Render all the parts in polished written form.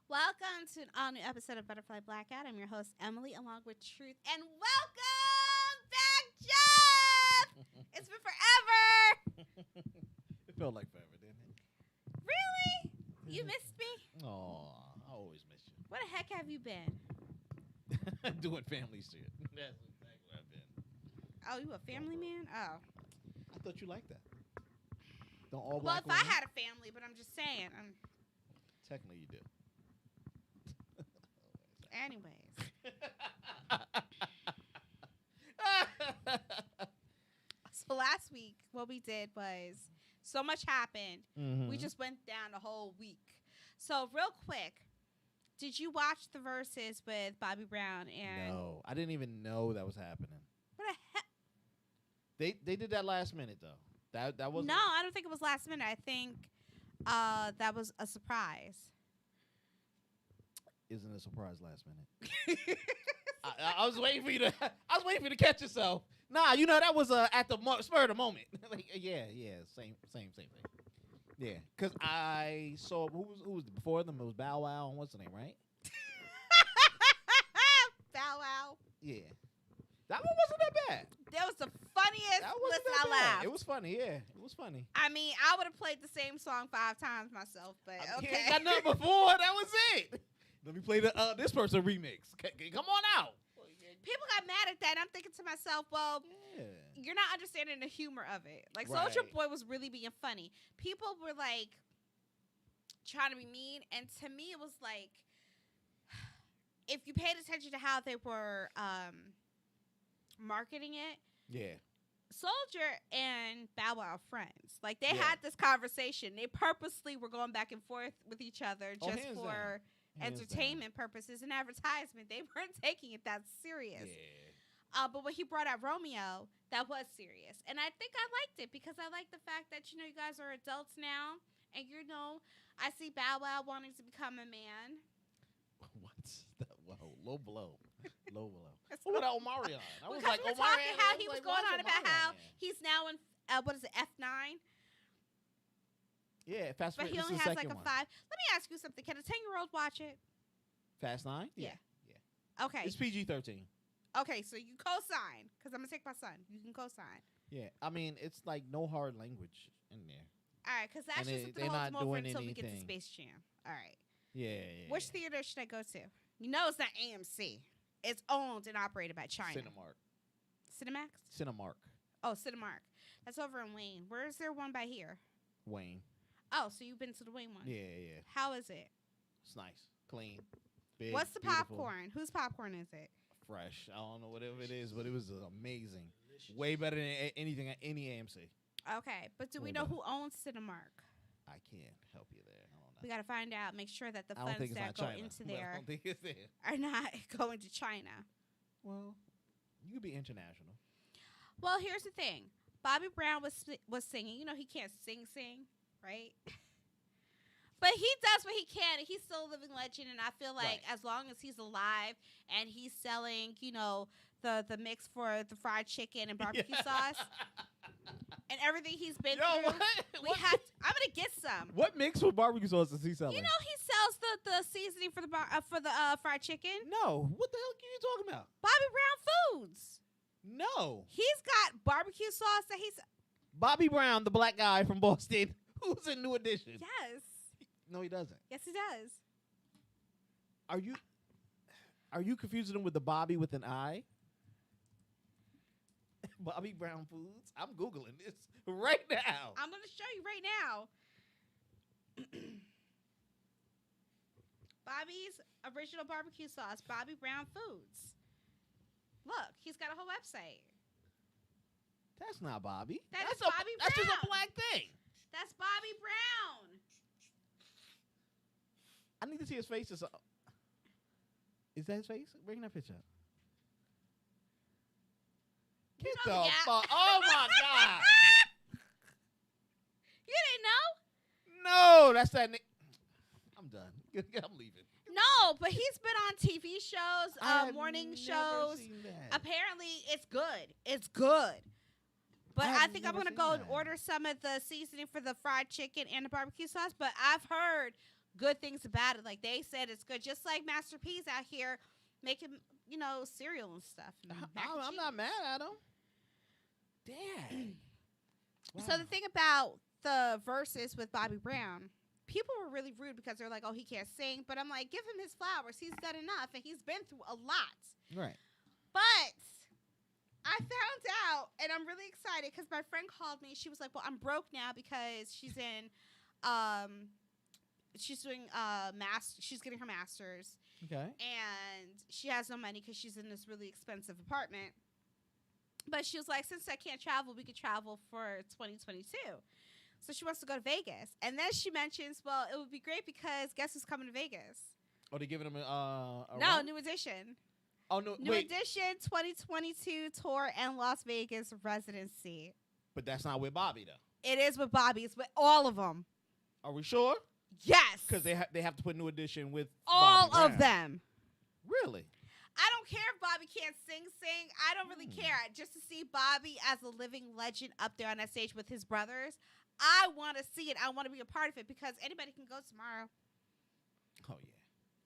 Welcome to an all new episode of Butterfly Blackout. I'm your host, Emily, along with Truth. And welcome back, Jeff! It's been forever! It felt like forever, didn't it? Really? You missed me? Oh, I always miss Where the heck have you been? you. Doing family shit. That's exactly what I've been. Oh, you a family man? Oh. I thought you liked that. Don't all Well, black if I women? had a family, but I'm just saying. Technically, you do. Anyways. So last week, what we did was so much happened. We just went down the whole week. So real quick, did you watch the verses with Bobby Brown and No, I didn't even know that was happening. what the heck? They did that last minute though. That was No, I don't think it was last minute. I think that was a surprise. Isn't a surprise last minute. I was waiting for you to. I was waiting for you to catch yourself. Nah, you know that was at the spur of the moment. Like, yeah, same thing. Yeah, because I saw who was before them. It was Bow Wow and what's the name, right? Bow Wow. Yeah, that one wasn't that bad. That was the funniest. That wasn't Listen, that I bad. laughed. It was funny. Yeah, it was funny. I mean, I would have played the same song 5 times myself, but He okay. ain't got nothing before. That was it. Let me play the this person remix. Come on out. People got mad at that. And I'm thinking to myself, well, Yeah. you're not understanding the humor of it. Like, Right. Soulja Boy was really being funny. People were like trying to be mean, and to me, it was like, if you paid attention to how they were marketing it, Yeah. Soldier and Bow Wow are friends. Like, they Yeah. had this conversation. They purposely were going back and forth with each other Oh, just hands for down. Hands entertainment purposes and advertisement. They weren't taking it that serious. Yeah. But when he brought out Romeo, that was serious. And I think I liked it because I like the fact that, you guys are adults now. And, I see Bow Wow wanting to become a man. What's that? Whoa, low blow. Low blow. That's What about Omarion? I was Because like, we were Omarion. talking how I he was like, going why on is about Omarion how there? he's now in, F9? Yeah, Fast But Nine. he This only is the has like second a one. 5. Let me ask you something. Can a 10-year-old watch it? Fast 9? Yeah. Yeah. Okay. It's PG-13. Okay, so you co-sign because I'm gonna take my son. You can co-sign. Yeah. I mean, it's like no hard language in there. All right, because that's And just they're something holds not them over doing until we get to anything. Space Jam. All right. Yeah. Which theater should I go to? You know it's not AMC. It's owned and operated by China. Cinemark. Cinemax? Cinemark. Oh, Cinemark. That's over in Wayne. Where is there one by here? Wayne. Oh, so you've been to the Wayne one. Yeah. How is it? It's nice. Clean. Big, What's the beautiful, popcorn? Whose popcorn is it? Fresh. I don't know whatever it is, but it was amazing. Way better than anything at any AMC. Okay, but do we Way know better. who owns Cinemark? I can't help you there. I don't know. We got to find out. Make sure that the I don't funds think it's that not go China. into but I there don't think it's there. are not going to China. Well, you could be international. Well, here's the thing. Bobby Brown was singing. You know he can't sing, right? But he does what he can, and he's still a living legend. And I feel like Right. as long as he's alive and he's selling, the mix for the fried chicken and barbecue sauce and everything he's been Yo, through, what? I'm gonna get some. What mix with barbecue sauce is he selling? You know he sells the seasoning for the fried chicken. No. What the hell are you talking about? Bobby Brown Foods. No. He's got barbecue sauce that he's Bobby Brown, the black guy from Boston, who's in New Edition. yes. No, he doesn't. Yes, he does. Are you confusing him with the Bobby with an I? Bobby Brown Foods? I'm Googling this right now. I'm going to show you right now. Bobby's original barbecue sauce, Bobby Brown Foods. Look, he's got a whole website. That's not Bobby. That's that's Bobby That's just Brown. a black thing. That's Bobby Brown. I need to see his face. Is that his face? Bring that picture up. Get know the the gap. fuck. Oh my God. You didn't know? No, that's that. I'm done. I'm leaving. No, but he's been on TV shows, I have morning never shows. seen that. Apparently, it's good. It's good. But I I have think I'm never going to seen go and that. order some of the seasoning for the fried chicken and the barbecue sauce. But I've heard good things about it. Like they said it's good. Just like Master P's out here making, cereal and stuff. And I'm not mad at him. Damn. Wow. So the thing about the verses with Bobby Brown, people were really rude because they're like, oh, he can't sing. But I'm like, give him his flowers. He's done enough, and he's been through a lot. Right. But I found out, and I'm really excited because my friend called me. She was like, well, I'm broke now because she's in, she's doing she's getting her master's. Okay. And she has no money because she's in this really expensive apartment. But she was like, since I can't travel, we could travel for 2022. So she wants to go to Vegas. And then she mentions, well, it would be great because guess who's coming to Vegas? Oh, they're giving them a No, run? New Edition. Oh, no, New wait. Edition 2022 tour and Las Vegas residency. But that's not with Bobby, though. It is with Bobby. It's with all of them. Are we sure? Yes. Because they have to put New Edition with all Bobby of Brown. them. Really? I don't care if Bobby can't sing. I don't really care. Just to see Bobby as a living legend up there on that stage with his brothers, I want to see it. I want to be a part of it because anybody can go tomorrow. Oh,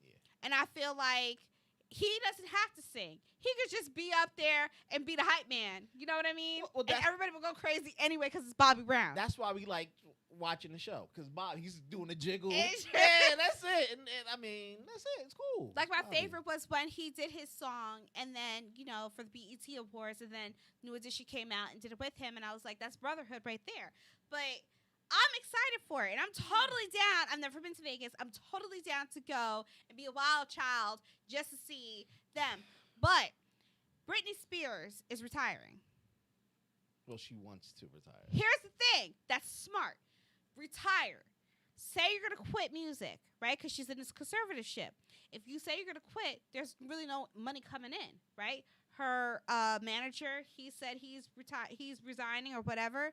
yeah. And I feel like he doesn't have to sing. He could just be up there and be the hype man. You know what I mean? Well, and everybody will go crazy anyway because it's Bobby Brown. That's why we like watching the show, because Bob, he's doing a jiggle. It's- Yeah, that's it. And I mean, that's it. It's cool. Like my Bobby. favorite was when he did his song and then, for the BET Awards, and then New Edition came out and did it with him, and I was like, that's brotherhood right there. But I'm excited for it, and I'm totally down. I've never been to Vegas. I'm totally down to go and be a wild child just to see them. But Britney Spears is retiring. Well, she wants to retire. Here's the thing that's smart. Retire. Say you're going to quit music, right? Because she's in this conservatorship. If you say you're going to quit, there's really no money coming in, right? Her manager, he said he's resigning or whatever.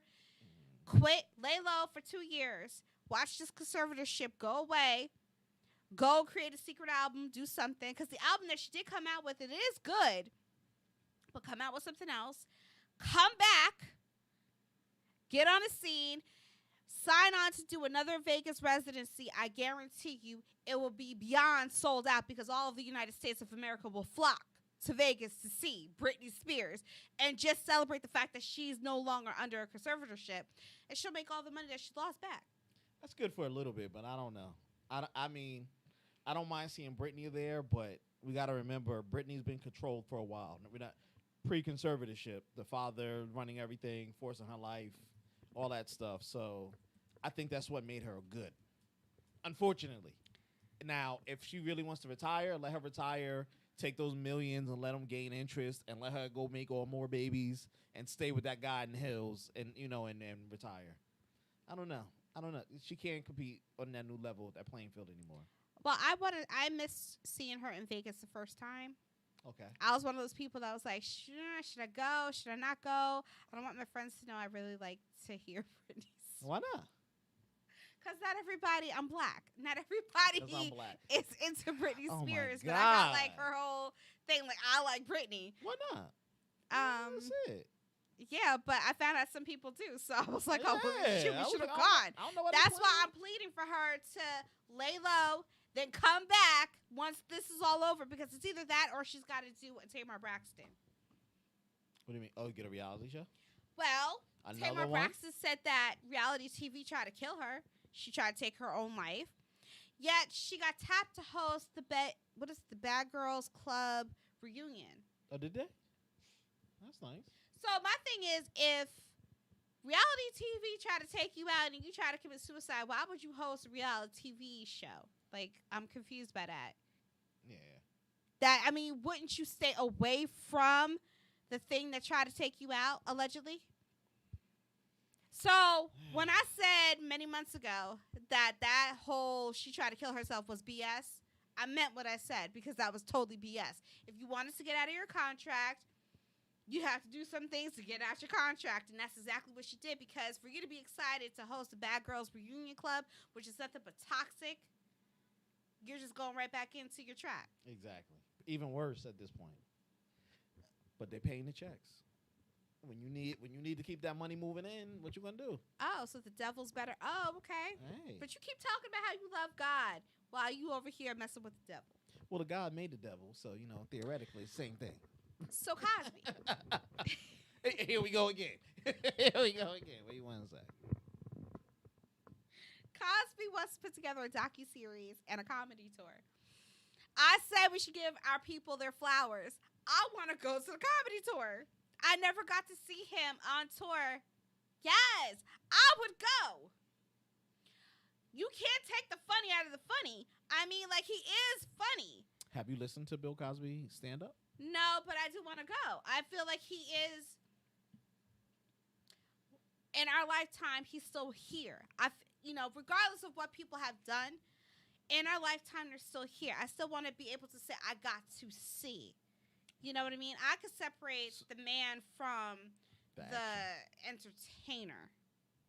Quit, lay low for 2 years. Watch this conservatorship go away. Go create a secret album, do something. Because the album that she did come out with, it is good. But come out with something else. Come back. Get on the scene. Sign on to do another Vegas residency. I guarantee you it will be beyond sold out because all of the United States of America will flock to Vegas to see Britney Spears and just celebrate the fact that she's no longer under a conservatorship, and she'll make all the money that she lost back. That's good for a little bit, but I don't know. I mean, I don't mind seeing Britney there, but we got to remember Britney's been controlled for a while. We're not pre-conservatorship, the father running everything, forcing her life, all that stuff. So I think that's what made her good, unfortunately. Now, if she really wants to retire, let her retire, take those millions and let them gain interest and let her go make all more babies and stay with that guy in the hills and retire. I don't know. She can't compete on that new level, that playing field anymore. Well, I missed seeing her in Vegas the first time. Okay. I was one of those people that was like, should I go? Should I not go? I don't want my friends to know I really like to hear Britney's. Why not? Because not everybody, I'm black. Not everybody I'm black. is into Britney Oh my Spears. But I got God. like her whole thing, like I like Britney. Why not? That's it. Yeah, but I found out some people do. So I was like, oh, Yeah, shoot, I we was should have like, gone. I don't know what That's they're why playing. I'm pleading for her to lay low, then come back once this is all over, because it's either that or she's got to do a Tamar Braxton. What do you mean? Oh, get a reality show? Well, Another Tamar one? Braxton said that reality TV tried to kill her. She tried to take her own life. Yet she got tapped to host the Bad Girls Club reunion. Oh, did they? That's nice. So my thing is, if reality TV try to take you out and you try to commit suicide, why would you host a reality TV show? Like, I'm confused by that. Yeah. Wouldn't you stay away from the thing that tried to take you out, allegedly? So when I said many months ago that whole she tried to kill herself was BS, I meant what I said, because that was totally BS. If you wanted to get out of your contract, you have to do some things to get out your contract, and that's exactly what she did, because for you to be excited to host a Bad Girls Reunion Club, which is nothing but toxic, you're just going right back into your trap. Exactly. Even worse at this point. But they're paying the checks. when you need to keep that money moving in, what you gonna do? Oh, so the devil's better. Oh, okay. Hey. But you keep talking about how you love God while you over here messing with the devil. Well, the God made the devil, so theoretically, same thing. So Cosby. Here we go again. Here we go again. What do you want to say? Cosby wants to put together a docuseries and a comedy tour. I said we should give our people their flowers. I want to go to the comedy tour. I never got to see him on tour. Yes, I would go. You can't take the funny out of the funny. I mean, like, he is funny. Have you listened to Bill Cosby stand up? No, but I do want to go. I feel like he is, in our lifetime, he's still here. Regardless of what people have done, in our lifetime, they're still here. I still want to be able to say, I got to see. You know what I mean? I could separate the man from the entertainer,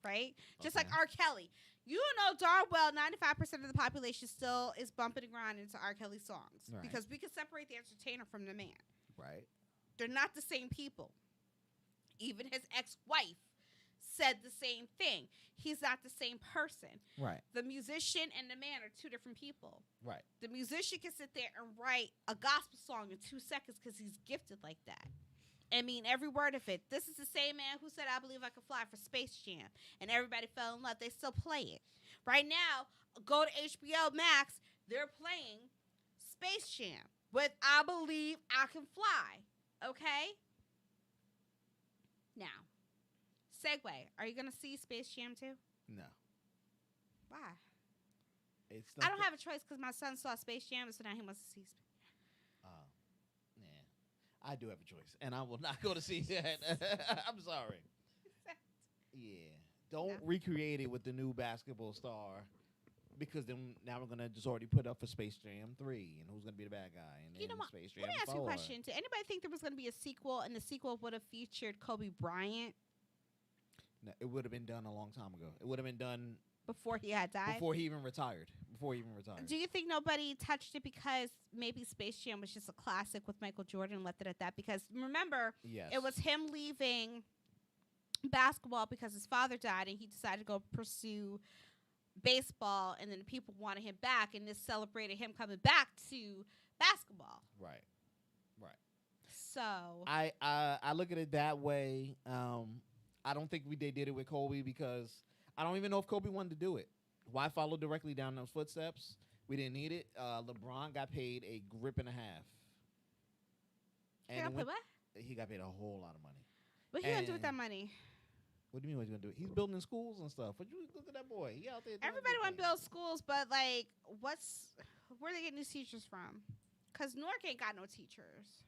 right? Just like R. Kelly. You know darn well 95% of the population still is bumping and grinding to R. Kelly songs. Right. Because we can separate the entertainer from the man. Right. They're not the same people. Even his ex-wife said the same thing. He's not the same person. Right. The musician and the man are two different people. Right. The musician can sit there and write a gospel song in 2 seconds because he's gifted like that. I mean, every word of it. This is the same man who said, I Believe I Can Fly for Space Jam. And everybody fell in love. They still play it. Right now, go to HBO Max. They're playing Space Jam with I Believe I Can Fly. Okay? Now, segue. Are you going to see Space Jam 2? No. Why? It's I don't have a choice because my son saw Space Jam, so now he wants to see Space Jam. I do have a choice, and I will not go to see that. I'm sorry. Yeah. Don't recreate it with the new basketball star, because then now we're going to just already put up for Space Jam 3, and who's going to be the bad guy, and then Space Jam 4. Let me ask you a question. Did anybody think there was going to be a sequel, and the sequel would have featured Kobe Bryant? No, it would have been done a long time ago. It would have been done before he had died? Before he even retired. Do you think nobody touched it because maybe Space Jam was just a classic with Michael Jordan and left it at that? Because remember, it was him leaving basketball because his father died and he decided to go pursue baseball, and then the people wanted him back, and this celebrated him coming back to basketball. Right. So I look at it that way. I don't think they did it with Kobe because I don't even know if Kobe wanted to do it. Why follow directly down those footsteps? We didn't need it. LeBron got paid a grip and a half. And what? He got paid a whole lot of money. What he gonna do with that money? What do you mean what he's gonna do? He's building schools and stuff. Look at that boy. He out there. Everybody want to build schools, but like, where they get new teachers from? Because Newark ain't got no teachers.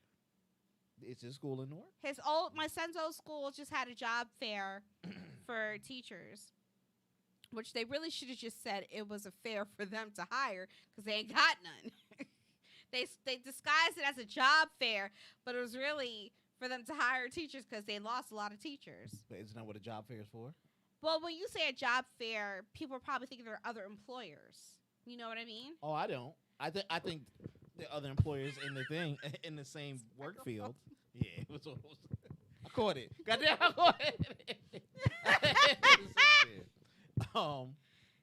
It's his school in Newark? My son's old school just had a job fair for teachers, which they really should have just said it was a fair for them to hire because they ain't got none. They disguised it as a job fair, but it was really for them to hire teachers because they lost a lot of teachers. But isn't that what a job fair is for? Well, when you say a job fair, people are probably thinking there are other employers. You know what I mean? Oh, I don't. I think there are other employers in the thing in the same work field. Yeah, it was. I caught it. Goddamn, I caught it.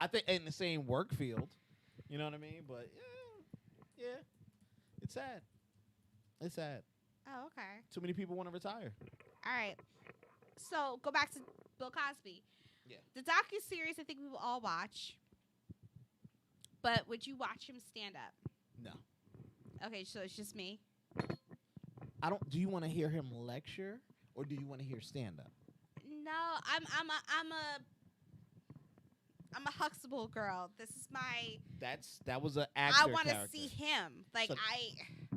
I think in the same work field. You know what I mean? But yeah, it's sad. It's sad. Oh, okay. Too many people want to retire. All right. So go back to Bill Cosby. Yeah. The docuseries I think we will all watch. But would you watch him stand up? No. Okay, so it's just me. Do you want to hear him lecture or do you want to hear stand up? No, I'm a Huxtable girl. This is my. That was an actor. I want to character. see him.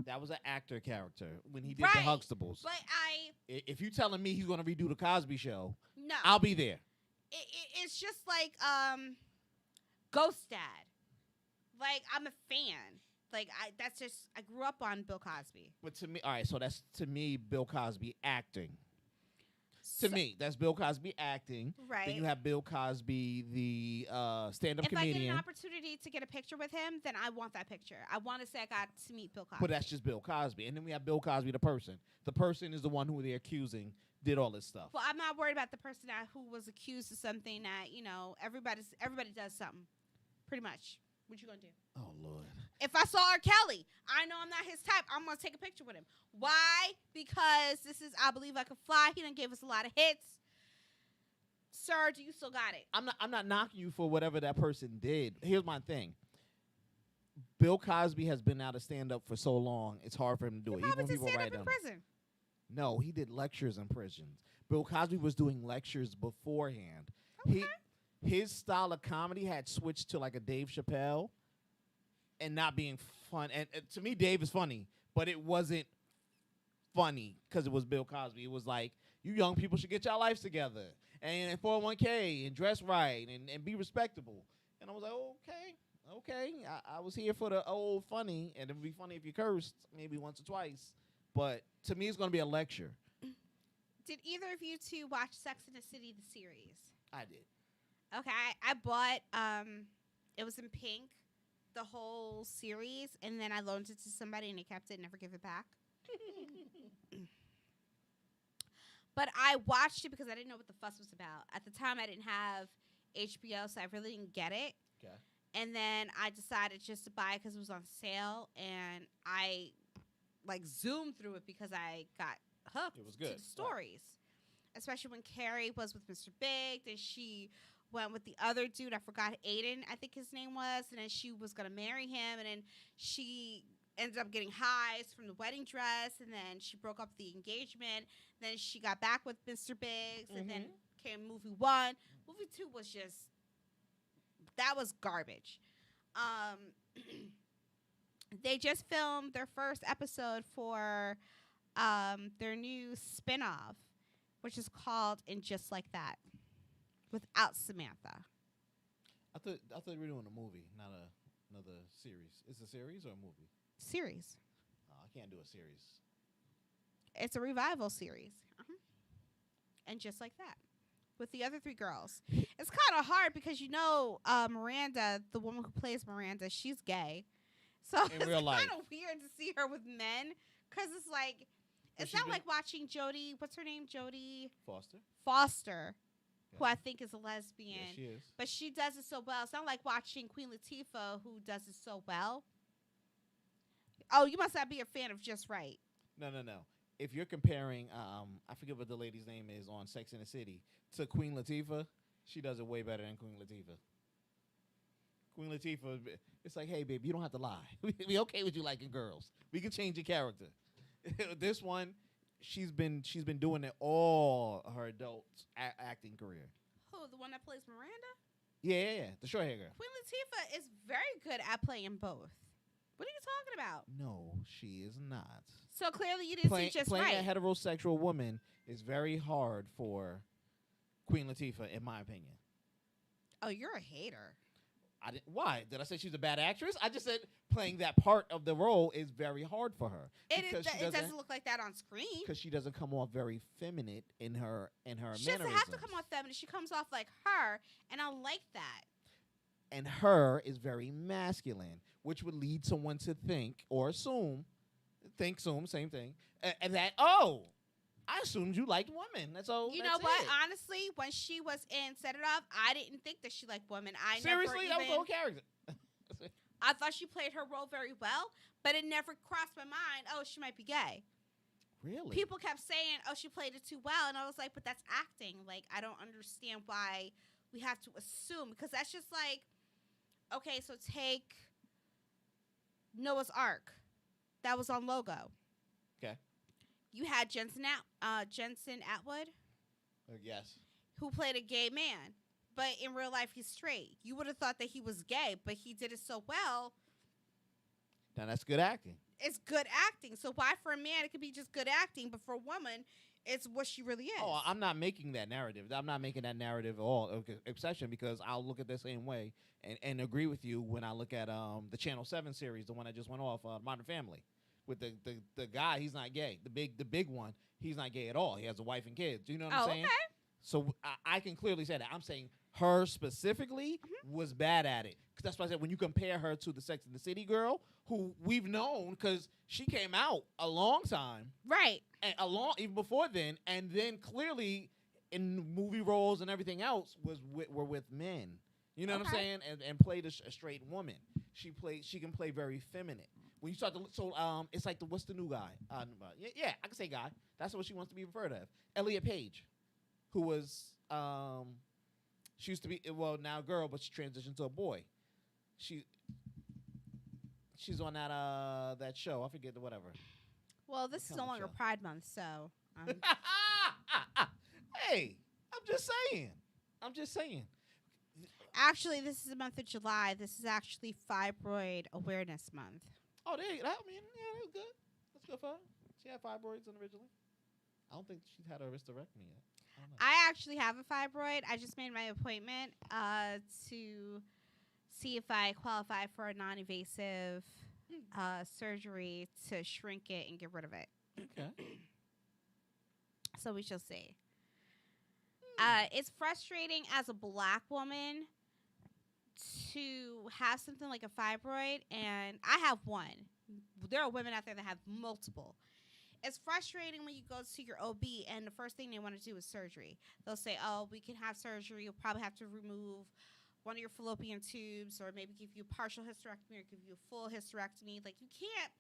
That was an actor character when he did the Huxtables. But if you telling me he's gonna redo the Cosby Show, no, I'll be there. It's just like Ghost Dad. Like, I'm a fan. Like, I grew up on Bill Cosby. But to me, all right, so that's to me Bill Cosby acting. To me, that's Bill Cosby acting. Right. Then you have Bill Cosby, the stand-up comedian. If I get an opportunity to get a picture with him, then I want that picture. I want to say I got to meet Bill Cosby. But that's just Bill Cosby. And then we have Bill Cosby, the person. The person is the one who they're accusing did all this stuff. Well, I'm not worried about the person who was accused of something that everybody does something, pretty much. What you gonna do? Oh Lord. If I saw R. Kelly, I know I'm not his type. I'm gonna take a picture with him. Why? Because this is I Believe I Can Fly. He done gave us a lot of hits. Sir, do you still got it? I'm not knocking you for whatever that person did. Here's my thing. Bill Cosby has been out of stand up for so long. It's hard for him to do it. He probably Even did when people stand write up in them. prison. No, he did lectures in prisons. Bill Cosby was doing lectures beforehand. Okay. His style of comedy had switched to like a Dave Chappelle and not being fun. And to me, Dave is funny, but it wasn't funny because it was Bill Cosby. It was like, you young people should get your lives together and 401k and dress right and be respectable. And I was like, okay. I was here for the old funny, and it would be funny if you cursed maybe once or twice. But to me, it's going to be a lecture. Did either of you two watch Sex and the City, the series? I did. Okay, I bought, it was in pink, the whole series, and then I loaned it to somebody, and they kept it and never give it back. But I watched it because I didn't know what the fuss was about. At the time, I didn't have HBO, so I really didn't get it. Okay. And then I decided just to buy it because it was on sale, and I zoomed through it because I got hooked It was good. to the stories. Especially when Carrie was with Mr. Big, then she went with the other dude. I forgot Aiden, I think his name was, and then she was gonna marry him, and then she ended up getting highs from the wedding dress, and then she broke up the engagement. Then she got back with Mr. Biggs, and then came movie 1. Movie 2 was just that was garbage. They just filmed their first episode for their new spinoff, which is called And Just Like That, without Samantha. I thought we were doing a movie, not another series. Is it a series or a movie? Series. I can't do a series. It's a revival series. And Just Like That, with the other 3 girls. It's kind of hard because Miranda, the woman who plays Miranda, she's gay. So it's real life. kind of weird to see her with men because it's like, But it's not like watching Jodie, what's her name? Jodie Foster, who I think is a lesbian. Yeah, she is. But she does it so well. It's not like watching Queen Latifah, who does it so well. Oh, you must not be a fan of Just Right. No. If you're comparing, I forget what the lady's name is on Sex and the City, to Queen Latifah, she does it way better than Queen Latifah. Queen Latifah, it's like, hey, baby, you don't have to lie. We okay with you liking girls. We can change your character. This one, she's been doing it all her adult acting career. Who, the one that plays Miranda? Yeah, the short hair girl. Queen Latifah is very good at playing both. What are you talking about? No, she is not. So clearly you didn't see Just Playing Right. a heterosexual woman is very hard for Queen Latifah, in my opinion. Oh, you're a hater. Why? Did I say she's a bad actress? I just said playing that part of the role is very hard for her. It doesn't look like that on screen. Because she doesn't come off very feminine in her mannerisms. She doesn't have to come off feminine. She comes off like her, and I like that. And her is very masculine, which would lead someone to think or assume, same thing, and that, I assumed you liked women. That's all. You know what? Honestly, when she was in Set It Off, I didn't think that she liked women. Seriously, that was the whole character. I thought she played her role very well, but it never crossed my mind, she might be gay. Really? People kept saying, she played it too well, and I was like, but that's acting. Like, I don't understand why we have to assume, because that's just like, okay, so take Noah's Ark. That was on Logo. Okay. You had Jensen Atwood. Yes. Who played a gay man, but in real life he's straight. You would have thought that he was gay, but he did it so well. Now that's good acting. It's good acting. So why for a man it could be just good acting, but for a woman it's what she really is. Oh, I'm not making that narrative. I'm not making that narrative at all exception, because I'll look at the same way and agree with you when I look at the Channel 7 series, the one that just went off, Modern Family. With the guy, he's not gay. The big one, he's not gay at all. He has a wife and kids. Do you know what I'm saying? Okay. So I can clearly say that. I'm saying her specifically was bad at it. Because that's why I said when you compare her to the Sex and the City girl, who we've known because she came out a long time. Right. And even before then. And then clearly in movie roles and everything else were with men. You know what I'm saying? And played a straight woman. She can play very feminine. When you start to it's like what's the new guy? Yeah, I can say guy. That's what she wants to be referred of. Elliot Page, who was she used to be now a girl, but she transitioned to a boy. She's on that show. I forget the whatever. Well, this is no longer Pride Month, so. Hey, I'm just saying. Actually, this is the month of July. This is actually Fibroid Awareness Month. Oh, there you go. I mean, yeah, that was good. That's good for her. She had fibroids originally. I don't think she's had a hysterectomy yet. I actually have a fibroid. I just made my appointment to see if I qualify for a non-invasive surgery to shrink it and get rid of it. Okay. So we shall see. It's frustrating as a Black woman to have something like a fibroid, and I have one. There are women out there that have multiple. It's frustrating when you go to your OB and the first thing they want to do is surgery. They'll say, oh, we can have surgery. You'll probably have to remove one of your fallopian tubes or maybe give you a partial hysterectomy or give you a full hysterectomy. Like, you can't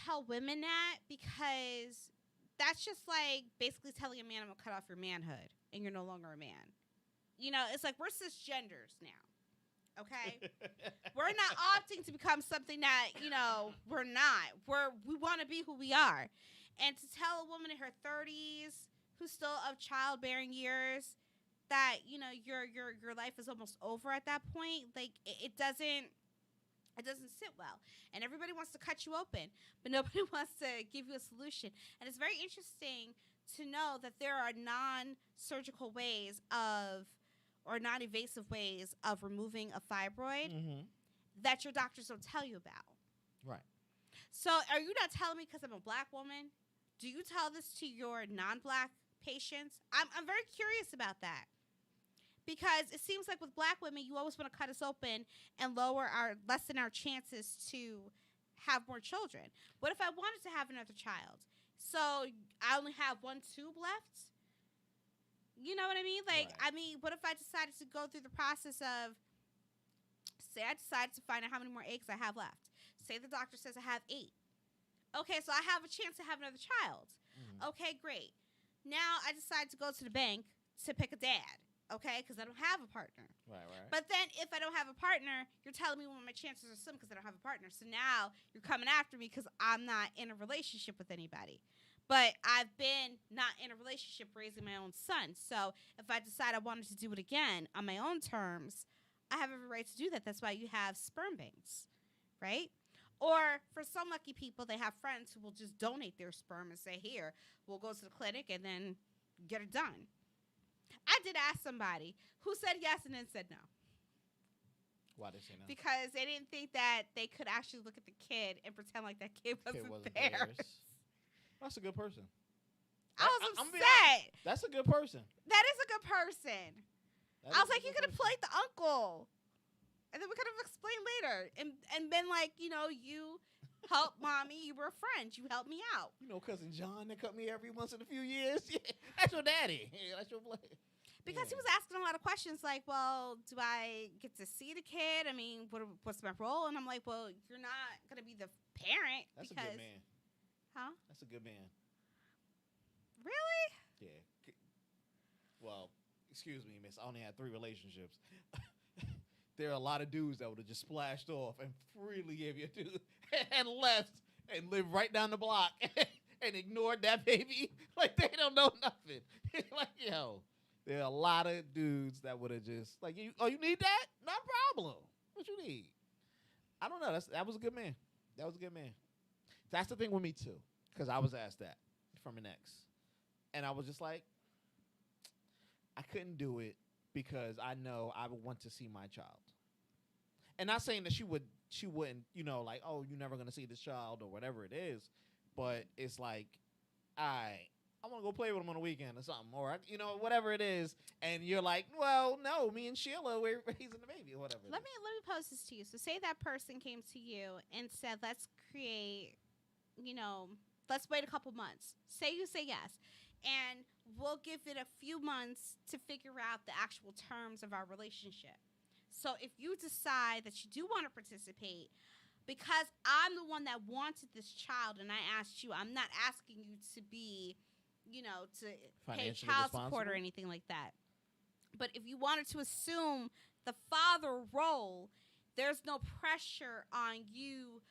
tell women that, because that's just like basically telling a man, I'm going to cut off your manhood and you're no longer a man. You know, it's like we're cisgenders now. Okay, we're not opting to become something that, you know, we're not. We want to be who we are. And to tell a woman in her 30s who's still of childbearing years that, you know, your life is almost over at that point, like it doesn't sit well. And everybody wants to cut you open, but nobody wants to give you a solution. And it's very interesting to know that there are non-surgical ways or non-invasive ways of removing a fibroid that your doctors don't tell you about. Right. So are you not telling me because I'm a Black woman? Do you tell this to your non-Black patients? I'm very curious about that. Because it seems like with Black women, you always want to cut us open and lessen our chances to have more children. What if I wanted to have another child? So I only have one tube left? You know what I mean? Like, right. I mean, what if I decided to go through the process of, say I decided to find out how many more eggs I have left. Say the doctor says I have 8. Okay, so I have a chance to have another child. Okay, great. Now I decide to go to the bank to pick a dad. Okay, because I don't have a partner. Right. But then if I don't have a partner, you're telling me what my chances are slim because I don't have a partner. So now you're coming after me because I'm not in a relationship with anybody. But I've been not in a relationship raising my own son. So if I decide I wanted to do it again on my own terms, I have every right to do that. That's why you have sperm banks, right? Or for some lucky people, they have friends who will just donate their sperm and say, here, we'll go to the clinic and then get it done. I did ask somebody who said yes and then said no. Why did they say no? Because they didn't think that they could actually look at the kid and pretend like that kid wasn't theirs. That's a good person. I was upset. That's a good person. That is a good person. I was like, you could have played the uncle. And then we could have explained later. And been like, you know, you helped mommy. You were a friend. You helped me out. You know, Cousin John that cut me every once in a few years? Yeah, that's your daddy. Yeah, that's your blood. Because he was asking a lot of questions like, well, do I get to see the kid? I mean, what's my role? And I'm like, well, you're not going to be the parent. That's a good man. Huh? That's a good man. Really? Yeah. Well, excuse me, miss. I only had 3 relationships. There are a lot of dudes that would have just splashed off and freely gave you a dude and left and lived right down the block and ignored that baby like they don't know nothing. Like, yo, there are a lot of dudes that would have just like, you need that? No problem. What you need? I don't know. That was a good man. That was a good man. That's the thing with me too, because I was asked that from an ex, and I was just like, I couldn't do it because I know I would want to see my child. And not saying that she wouldn't, you know, like, oh, you're never gonna see this child or whatever it is, but it's like, I want to go play with him on the weekend or something, or whatever it is, and you're like, well, no, me and Sheila, we're raising the baby or whatever. Let me pose this to you. So say that person came to you and said, let's create, let's wait a couple months. Say you say yes, and we'll give it a few months to figure out the actual terms of our relationship. So if you decide that you do want to participate, because I'm the one that wanted this child and I asked you, I'm not asking you to be, to pay child support or anything like that. But if you wanted to assume the father role, there's no pressure on you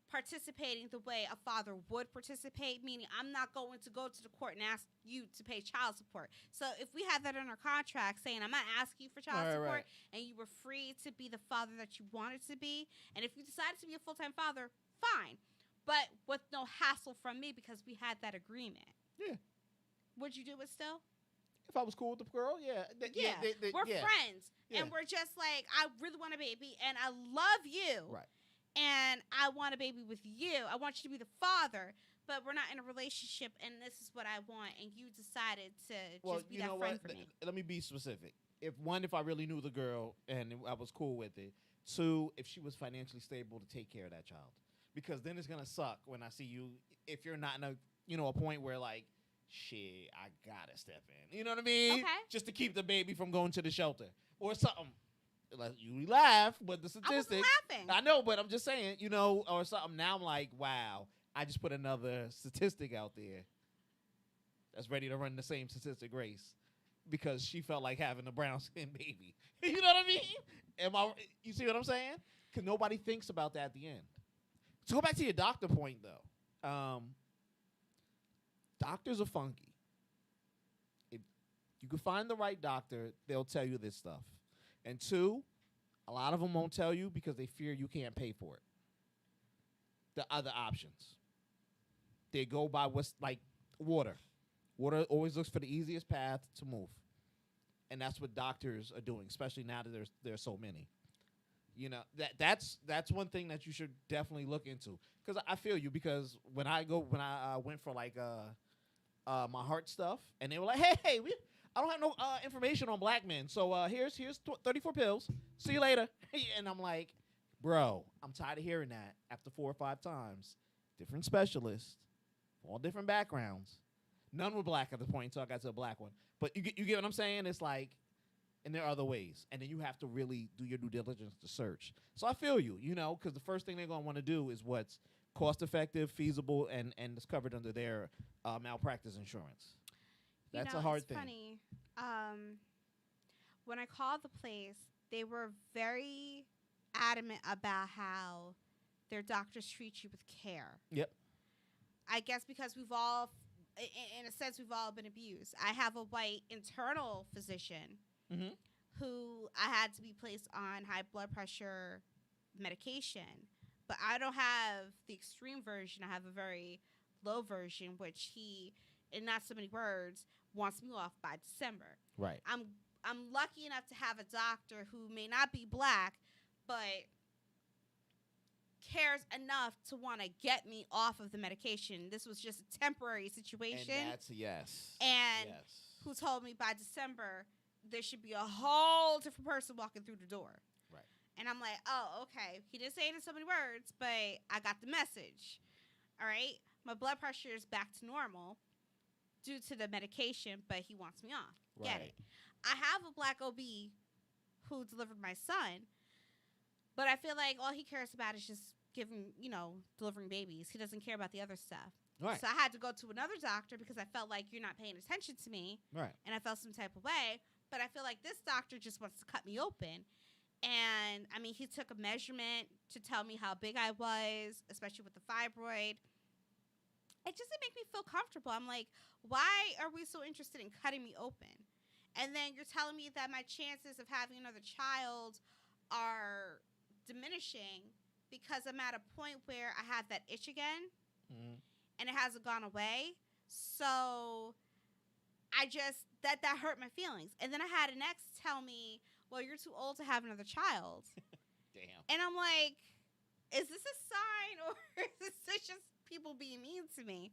participating the way a father would participate, meaning I'm not going to go to the court and ask you to pay child support. So if we had that in our contract saying I'm not asking you for child support and you were free to be the father that you wanted to be, and if you decided to be a full-time father, fine, but with no hassle from me because we had that agreement. Yeah. Would you do it still? If I was cool with the girl, yeah. We're friends, and we're just like, I really want a baby, and I love you. Right. And I want a baby with you. I want you to be the father, but we're not in a relationship, and this is what I want, and you decided to just be that friend for me. Let me be specific. If I really knew the girl and I was cool with it. 2, if she was financially stable to take care of that child. Because then it's going to suck when I see you, if you're not in a point where like, shit, I got to step in. You know what I mean? Okay. Just to keep the baby from going to the shelter or something. You laugh, but the statistics. I wasn't laughing. I know, but I'm just saying, or something. Now I'm like, wow, I just put another statistic out there that's ready to run the same statistic race because she felt like having a brown skin baby. You know what I mean? You see what I'm saying? Because nobody thinks about that at the end. To go back to your doctor point, though, doctors are funky. If you can find the right doctor, they'll tell you this stuff. And 2, a lot of them won't tell you because they fear you can't pay for it. The other options. They go by what's like water. Water always looks for the easiest path to move. And that's what doctors are doing, especially now that there's so many. That's one thing that you should definitely look into. Because I feel you, because when I went for like my heart stuff, and they were like, hey, I don't have no information on black men. So here's 34 pills. See you later. And I'm like, bro, I'm tired of hearing that after 4 or 5 times. Different specialists, all different backgrounds. None were black at the point until I got to a black one. But you get what I'm saying? It's like, and there are other ways. And then you have to really do your due diligence to search. So I feel you, because the first thing they're going to want to do is what's cost-effective, feasible, and is covered under their malpractice insurance. That's a hard thing. It's funny. When I called the place, they were very adamant about how their doctors treat you with care. Yep. I guess because we've all, in a sense, we've all been abused. I have a white internal physician who I had to be placed on high blood pressure medication, but I don't have the extreme version. I have a very low version, which he, in not so many words, wants me off by December. Right. I'm lucky enough to have a doctor who may not be black, but cares enough to want to get me off of the medication. This was just a temporary situation. And that's yes. And who told me by December there should be a whole different person walking through the door. Right. And I'm like, oh, okay. He didn't say it in so many words, but I got the message. All right. My blood pressure is back to normal due to the medication, but he wants me off. Right. Get it. I have a black OB who delivered my son, but I feel like all he cares about is just delivering babies. He doesn't care about the other stuff. Right. So I had to go to another doctor because I felt like you're not paying attention to me. Right. And I felt some type of way. But I feel like this doctor just wants to cut me open. And, I mean, he took a measurement to tell me how big I was, especially with the fibroid. It just didn't make me feel comfortable. I'm like, why are we so interested in cutting me open? And then you're telling me that my chances of having another child are diminishing because I'm at a point where I have that itch again, and it hasn't gone away. So I just, that hurt my feelings. And then I had an ex tell me, well, you're too old to have another child. Damn. And I'm like, is this a sign or is this just people being mean to me?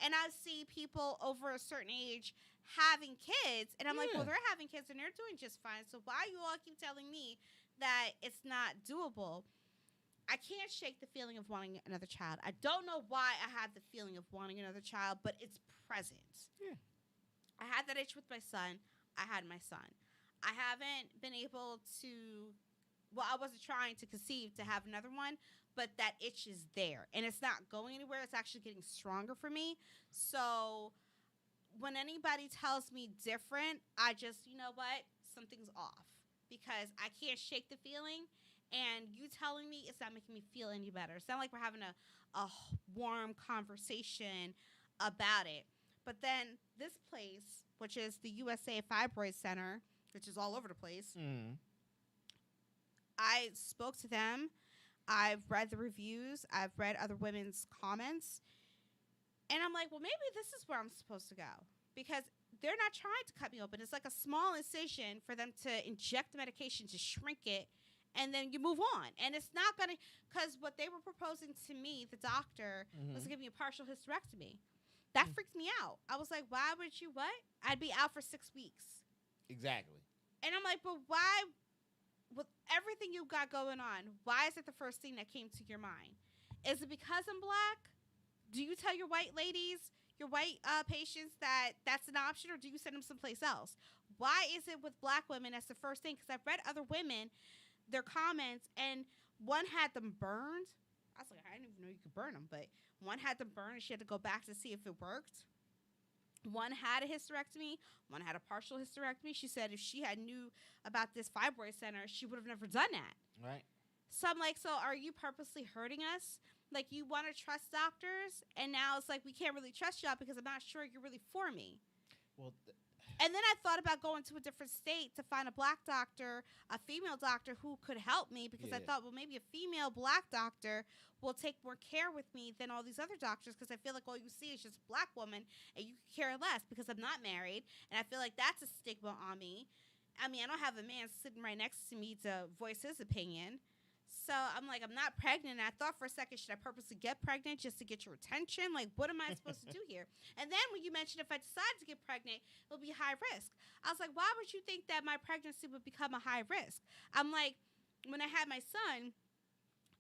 And I see people over a certain age having kids, and I'm like, well, they're having kids and they're doing just fine. So why you all keep telling me that it's not doable? I can't shake the feeling of wanting another child. I don't know why I have the feeling of wanting another child, but it's present. Yeah. I had that itch with my son. I had my son. I haven't been able to, well, I wasn't trying to conceive to have another one, but that itch is there. And it's not going anywhere. It's actually getting stronger for me. So when anybody tells me different, I just, you know what? Something's off. Because I can't shake the feeling. And you telling me it's not making me feel any better. It's not like we're having a warm conversation about it. But then this place, which is the USA Fibroid Center, which is all over the place, I spoke to them. I've read the reviews. I've read other women's comments. And I'm like, well, maybe this is where I'm supposed to go. Because they're not trying to cut me open. It's like a small incision for them to inject the medication to shrink it. And then you move on. And it's not going to, because what they were proposing to me, the doctor, was to give me a partial hysterectomy. That freaked me out. I was like, why would you what? I'd be out for 6 weeks. Exactly. And I'm like, but why, with everything you got going on, why is it the first thing that came to your mind? Is it because I'm black? Do you tell your white ladies, your white patients that that's an option, or do you send them someplace else? Why is it with black women that's the first thing? Because I've read other women, their comments, and one had them burned. I was like, I didn't even know you could burn them, but one had them burned and she had to go back to see if it worked. One had a hysterectomy. One had a partial hysterectomy. She said if she had knew about this fibroid center, she would have never done that. Right. So I'm like, so are you purposely hurting us? Like, you want to trust doctors, and now it's like we can't really trust y'all because I'm not sure you're really for me. Well, and then I thought about going to a different state to find a black doctor, a female doctor who could help me, because I thought, well, maybe a female black doctor will take more care with me than all these other doctors, because I feel like all you see is just a black woman and you care less because I'm not married, and I feel like that's a stigma on me. I mean, I don't have a man sitting right next to me to voice his opinion. So I'm like, I'm not pregnant. And I thought for a second, should I purposely get pregnant just to get your attention? Like, what am I supposed to do here? And then when you mentioned if I decide to get pregnant, it'll be high risk. I was like, why would you think that my pregnancy would become a high risk? I'm like, when I had my son,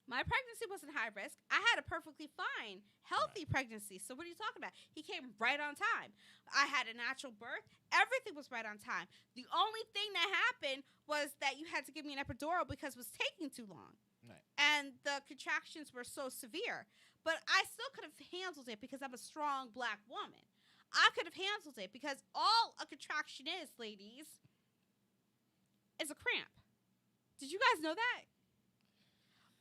my pregnancy wasn't high risk. I had a perfectly fine, healthy pregnancy. So what are you talking about? He came right on time. I had a natural birth. Everything was right on time. The only thing that happened was that you had to give me an epidural because it was taking too long. Right. And the contractions were so severe. But I still could have handled it because I'm a strong black woman. I could have handled it because all a contraction is, ladies, is a cramp. Did you guys know that?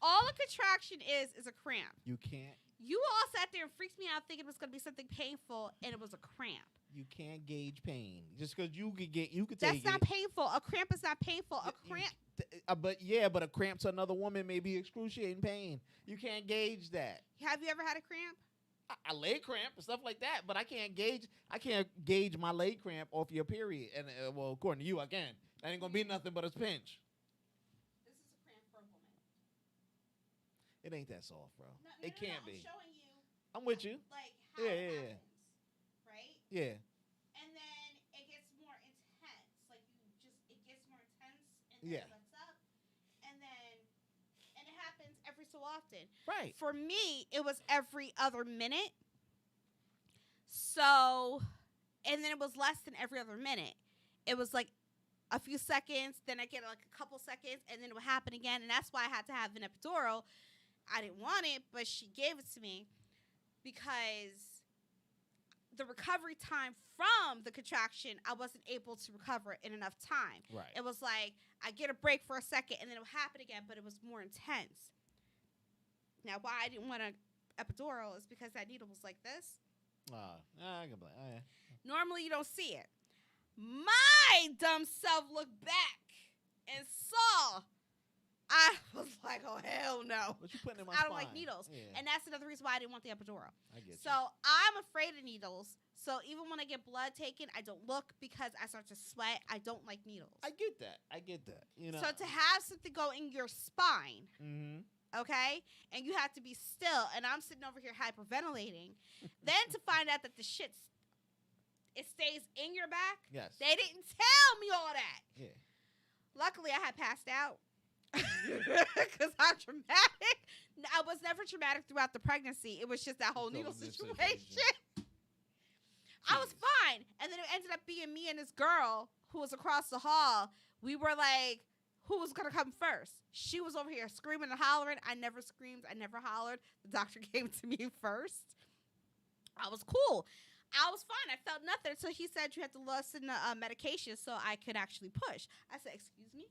All a contraction is a cramp. You can't. You all sat there and freaked me out thinking it was going to be something painful, and it was a cramp. You can't gauge pain just because you could take it. That's not painful. A cramp is not painful. A cramp. But a cramp to another woman may be excruciating pain. You can't gauge that. Have you ever had a cramp? A leg cramp and stuff like that, but I can't gauge my leg cramp off your period. And well, according to you, I can. That ain't gonna be nothing but a pinch. This is a cramp for a woman. It ain't that soft, bro. No, it can't be. I'm showing you. I'm with you. Like how it happens, right? Yeah. And then it gets more intense. Like it gets more intense, and then Yeah. it lets up, and it happens every so often. Right. For me, it was every other minute. So, and then it was less than every other minute. It was like a few seconds, then I get like a couple seconds, and then it would happen again. And that's why I had to have an epidural. I didn't want it, but she gave it to me because the recovery time from the contraction, I wasn't able to recover in enough time. Right. It was like I get a break for a second, and then it would happen again, but it was more intense. Now, why I didn't want an epidural is because that needle was like this. I can blame. Yeah. Normally, you don't see it. My dumb self looked back and saw. I was like, oh, hell no. What you putting in my I don't spine? like needles. Yeah. And that's another reason why I didn't want the epidural. I get So you. I'm afraid of needles. So even when I get blood taken, I don't look because I start to sweat. I don't like needles. I get that. You know. So to have something go in your spine, Mm-hmm. okay? And you have to be still. And I'm sitting over here hyperventilating. Then to find out that the shit, it stays in your back. Yes. They didn't tell me all that. Yeah. Luckily, I had passed out because I'm traumatic. I was never traumatic throughout the pregnancy. It was just that whole needle situation. I was fine. And then it ended up being me and this girl who was across the hall. We were like, who was going to come first? She was over here screaming and hollering. I never screamed. I never hollered. The doctor came to me first. I was cool. I was fine. I felt nothing. So he said you had to loosen the medication so I could actually push. I said, excuse me?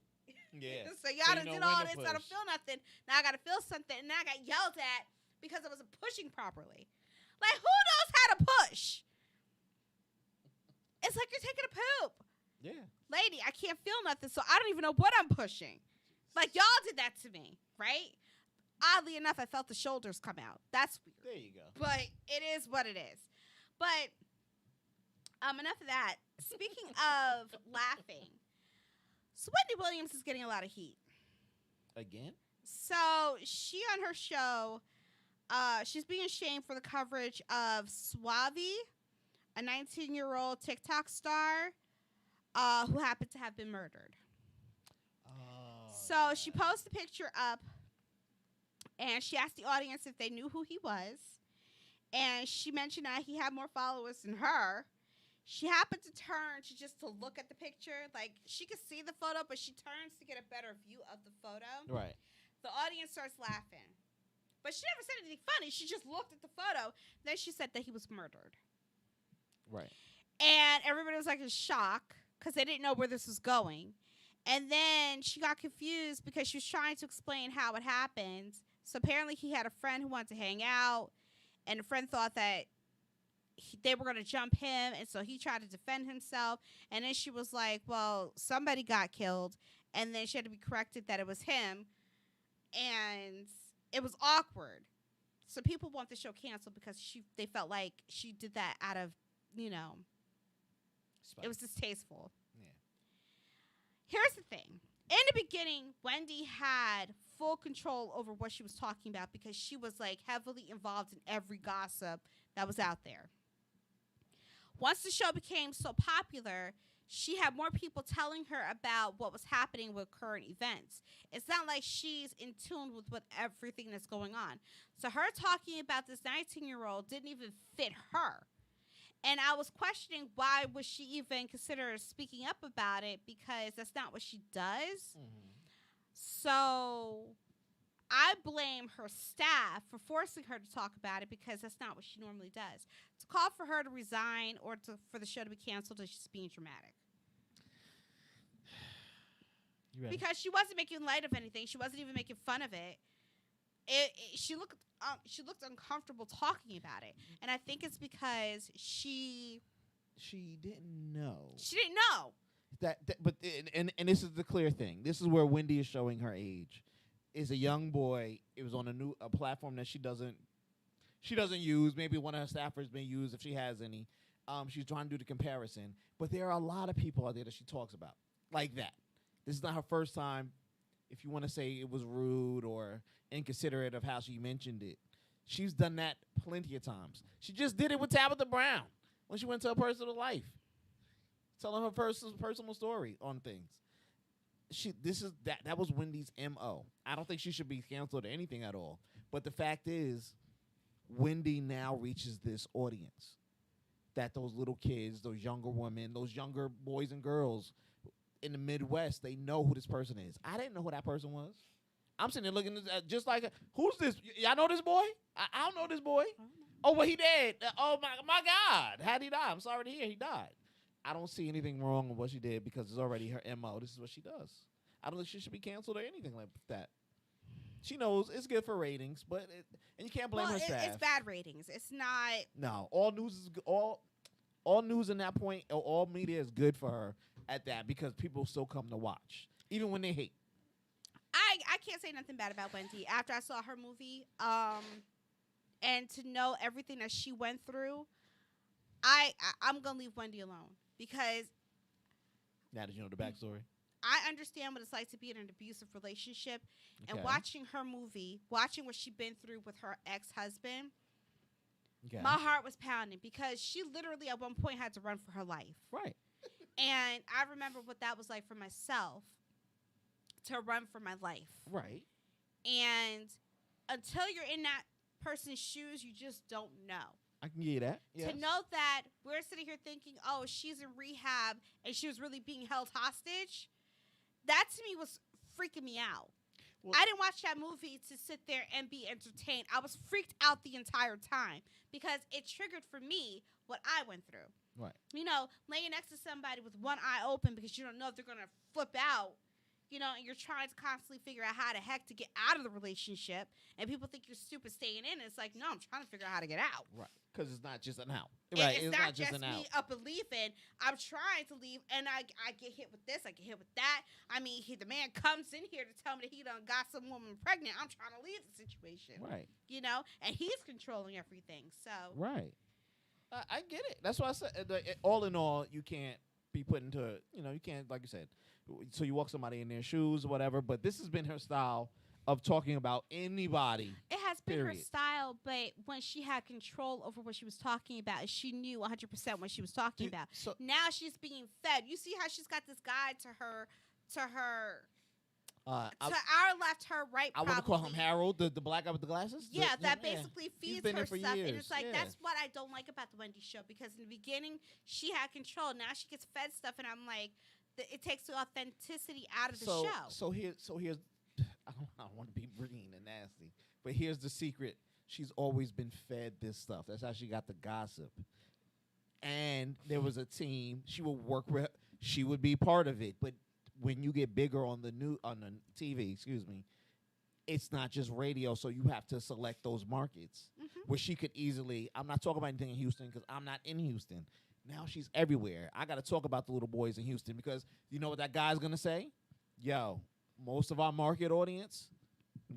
Yeah. So y'all done did all this. I don't feel nothing. Now I got to feel something. And now I got yelled at because I wasn't pushing properly. Like, who knows how to push? It's like you're taking a poop. Yeah. Lady, I can't feel nothing, so I don't even know what I'm pushing. Like, y'all did that to me, right? Oddly enough, I felt the shoulders come out. That's weird. There you go. But it is what it is. But enough of that. Speaking of laughing, so Wendy Williams is getting a lot of heat. Again? So she on her show, she's being shamed for the coverage of Suave, a 19-year-old TikTok star who happened to have been murdered. Oh. So she posted a picture up, and she asked the audience if they knew who he was. And she mentioned that he had more followers than her. She happened to turn to look at the picture. Like, she could see the photo, but she turns to get a better view of the photo. Right. The audience starts laughing. But she never said anything funny. She just looked at the photo. Then she said that he was murdered. Right. And everybody was like in shock because they didn't know where this was going. And then she got confused because she was trying to explain how it happened. So apparently he had a friend who wanted to hang out, and the friend thought that they were going to jump him, and so he tried to defend himself. And then she was like, well, somebody got killed. And then she had to be corrected that it was him. And it was awkward. So people want the show canceled because they felt like she did that out of, Spike. it was distasteful. Yeah. Here's the thing. In the beginning, Wendy had full control over what she was talking about because she was like heavily involved in every gossip that was out there. Once the show became so popular, she had more people telling her about what was happening with current events. It's not like she's in tune with everything that's going on. So her talking about this 19-year-old didn't even fit her. And I was questioning why would she even consider speaking up about it, because that's not what she does. Mm-hmm. So I blame her staff for forcing her to talk about it, because that's not what she normally does. To call for her to resign or for the show to be canceled is just being dramatic. Because she wasn't making light of anything. She wasn't even making fun of it. She looked uncomfortable talking about it, and I think it's because she didn't know. She didn't know But this is the clear thing. This is where Wendy is showing her age. Is a young boy. It was on a platform that she doesn't use. Maybe one of her staffers may use if she has any. She's trying to do the comparison, but there are a lot of people out there that she talks about like that. This is not her first time. If you want to say it was rude or inconsiderate of how she mentioned it, she's done that plenty of times. She just did it with Tabitha Brown when she went to her personal life, telling her personal story on things. That was Wendy's MO. I don't think she should be canceled or anything at all. But the fact is, Wendy now reaches this audience, that those little kids, those younger women, those younger boys and girls in the Midwest, they know who this person is. I didn't know who that person was. I'm sitting there looking at just like, who's this? Y'all know this boy? I don't know this boy. Oh, well, he dead. Oh, my God. How'd he die? I'm sorry to hear he died. I don't see anything wrong with what she did because it's already her MO. This is what she does. I don't think she should be canceled or anything like that. She knows it's good for ratings, and you can't blame her staff. It's bad ratings. It's not. No, all news is all news in that point. All media is good for her at that because people still come to watch, even when they hate. I can't say nothing bad about Wendy after I saw her movie. And to know everything that she went through, I'm gonna leave Wendy alone because. Now that you know the backstory. I understand what it's like to be in an abusive relationship, and Okay. watching her movie, watching what she'd been through with her ex-husband, Okay. my heart was pounding because she literally at one point had to run for her life. Right. And I remember what that was like for myself, to run for my life. Right. And until you're in that person's shoes, you just don't know. I can give you that. Yes. To know that we're sitting here thinking, oh, she's in rehab and she was really being held hostage, that to me was freaking me out. Well- I didn't watch that movie to sit there and be entertained. I was freaked out the entire time because it triggered for me what I went through. Right. You know, laying next to somebody with one eye open because you don't know if they're going to flip out, you know, and you're trying to constantly figure out how the heck to get out of the relationship, and people think you're stupid staying in. It's like, no, I'm trying to figure out how to get out. Right. Because it's not just an out. And Right. it's not just an me out. up and leaving. I'm trying to leave, and I get hit with this, I get hit with that. I mean, the man comes in here to tell me that he done got some woman pregnant. I'm trying to leave the situation. Right. You know, and he's controlling everything. So Right. I get it. That's why I said, all in all, you can't be put into, you can't, like you said, so you walk somebody in their shoes or whatever, but this has been her style of talking about anybody. it has been her Period. style, but when she had control over what she was talking about, she knew 100% what she was talking about. So, Now she's being fed. You see how she's got this guy to our left, her right. I want to call him probably. Harold, the black guy with the glasses. Yeah, that yeah. basically He's feeds been her there for stuff, and years, it's like yeah. that's what I don't like about the Wendy show, because in the beginning she had control. Now she gets fed stuff, and I'm like, it takes the authenticity out of the show. So here's, I don't want to be green and nasty, but here's the secret. She's always been fed this stuff. That's how she got the gossip. And there was a team. She would work with. She would be part of it. But when you get bigger on the TV, it's not just radio. So you have to select those markets where she could easily. I'm not talking about anything in Houston because I'm not in Houston. Now she's everywhere. I got to talk about the little boys in Houston because you know what that guy's gonna say? Yo, most of our market audience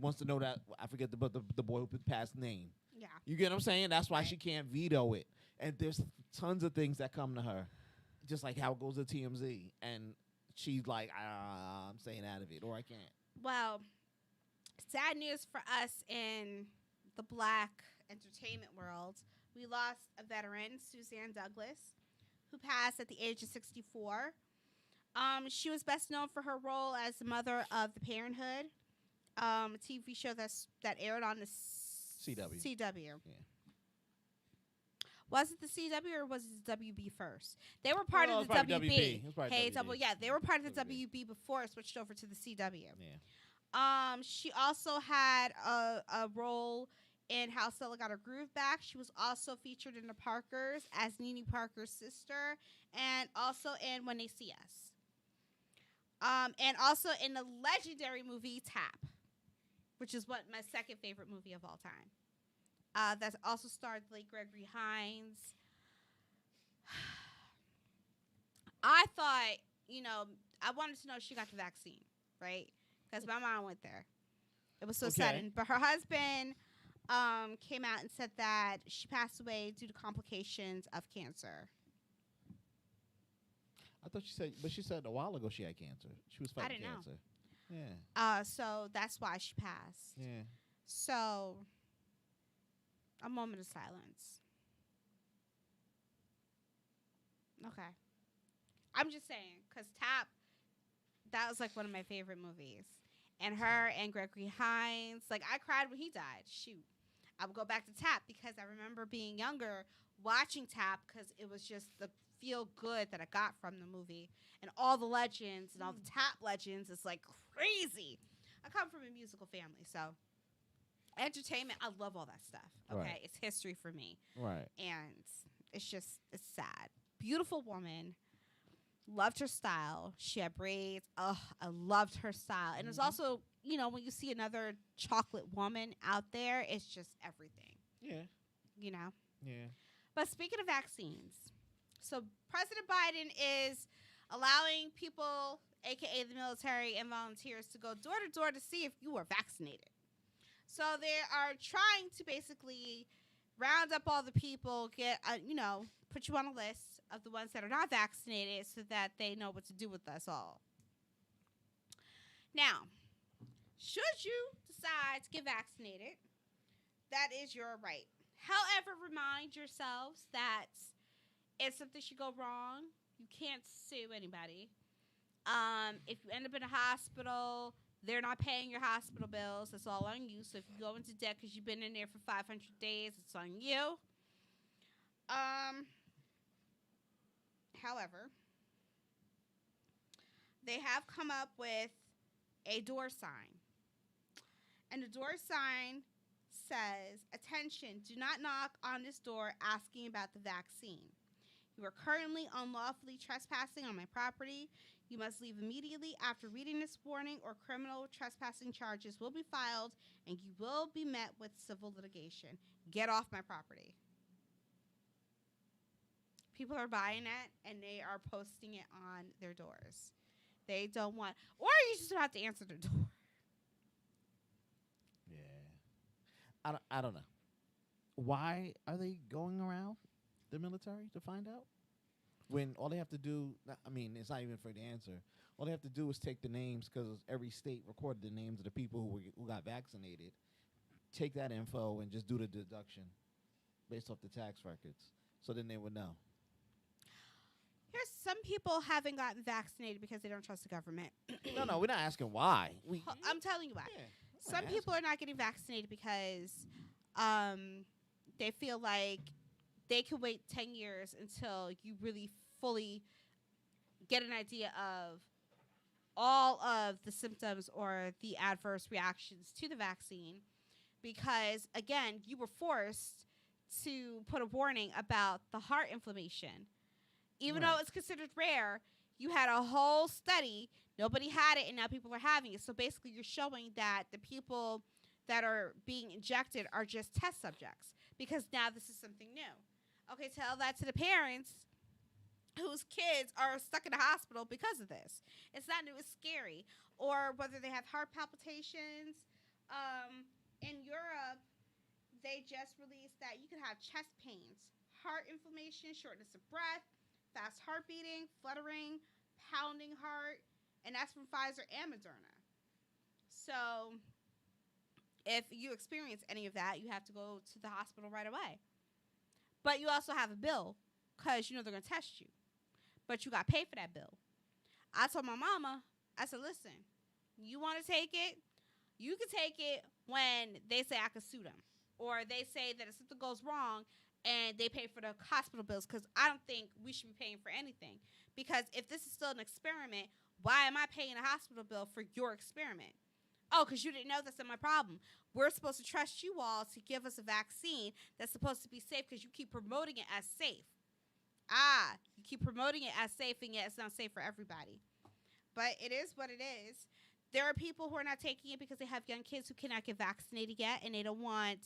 wants to know that. I forget the boy who passed name. Yeah. You get what I'm saying? That's why Right. she can't veto it. And there's tons of things that come to her, just like how it goes to TMZ, and she's like, I'm staying out of it, or I can't. Well, sad news for us in the black entertainment world. We lost a veteran, Suzanne Douglas, who passed at the age of 64. She was best known for her role as the mother of The Parenthood, a TV show that aired on the CW. CW. Yeah. Was it the CW or was it the WB first? They were part Well, of it the was probably WB. WB. It was probably Hey, WB. they were part of the WB. WB before it switched over to the CW. Yeah. She also had a role in How Stella Got Her Groove Back. She was also featured in The Parkers as Nene Parker's sister, and also in When They See Us. And also in the legendary movie Tap, which is my second favorite movie of all time. That also starred the late Gregory Hines. I thought, I wanted to know if she got the vaccine, right? Because my mom went there. It was so Okay. sudden. But her husband came out and said that she passed away due to complications of cancer. I thought she said a while ago she had cancer. She was fighting didn't know. cancer. Yeah. So that's why she passed. Yeah. So, a moment of silence. Okay. I'm just saying, because Tap, that was like one of my favorite movies. And her and Gregory Hines, like I cried when he died. Shoot. I would go back to Tap because I remember being younger watching Tap because it was just the feel good that I got from the movie. And all the legends and all the Tap legends is like crazy. I come from a musical family, so entertainment, I love all that stuff. Okay. Right. It's history for me. Right. And it's sad. Beautiful woman. Loved her style. She had braids. I loved her style. And it's also, when you see another chocolate woman out there, it's just everything. Yeah. Yeah. But speaking of vaccines, so President Biden is allowing people, aka the military and volunteers, to go door to door to see if you are vaccinated. So they are trying to basically round up all the people, get put you on a list of the ones that are not vaccinated so that they know what to do with us all. Now, should you decide to get vaccinated, that is your right. However, remind yourselves that if something should go wrong, you can't sue anybody. If you end up in a hospital, they're not paying your hospital bills. It's all on you. So if you go into debt because you've been in there for 500 days, it's on you. However, they have come up with a door sign. And the door sign says, "Attention, do not knock on this door asking about the vaccine. You are currently unlawfully trespassing on my property. You must leave immediately after reading this warning, or criminal trespassing charges will be filed and you will be met with civil litigation. Get off my property." People are buying it and they are posting it on their doors. They don't want, or you just don't have to answer the door. Yeah. I don't know. Why are they going around the military to find out? When all they have to do, I mean, it's not even for the answer. All they have to do is take the names, because every state recorded the names of the people who got vaccinated. Take that info and just do the deduction based off the tax records. So then they would know. Here's some people haven't gotten vaccinated because they don't trust the government. No, we're not asking why. I'm telling you why. Yeah, Some people are not getting vaccinated because they feel like they could wait 10 years until you really fully get an idea of all of the symptoms or the adverse reactions to the vaccine. Because, again, you were forced to put a warning about the heart inflammation. Even though it's considered rare, you had a whole study. Nobody had it, and now people are having it. So basically, you're showing that the people that are being injected are just test subjects, because now this is something new. Okay, tell that to the parents whose kids are stuck in the hospital because of this. It's not new, it's scary. Or whether they have heart palpitations. In Europe, they just released that you can have chest pains, heart inflammation, shortness of breath, fast heart beating, fluttering, pounding heart, and that's from Pfizer and Moderna. So if you experience any of that, you have to go to the hospital right away. But you also have a bill, because you know they're going to test you. But you got to pay for that bill. I told my mama, I said, listen, you want to take it? You can take it when they say I can sue them, or they say that if something goes wrong and they pay for the hospital bills, because I don't think we should be paying for anything. Because if this is still an experiment, why am I paying a hospital bill for your experiment? Oh, because you didn't know that's not my problem. We're supposed to trust you all to give us a vaccine that's supposed to be safe, because you keep promoting it as safe. You keep promoting it as safe, and yet it's not safe for everybody. But it is what it is. There are people who are not taking it because they have young kids who cannot get vaccinated yet, and they don't want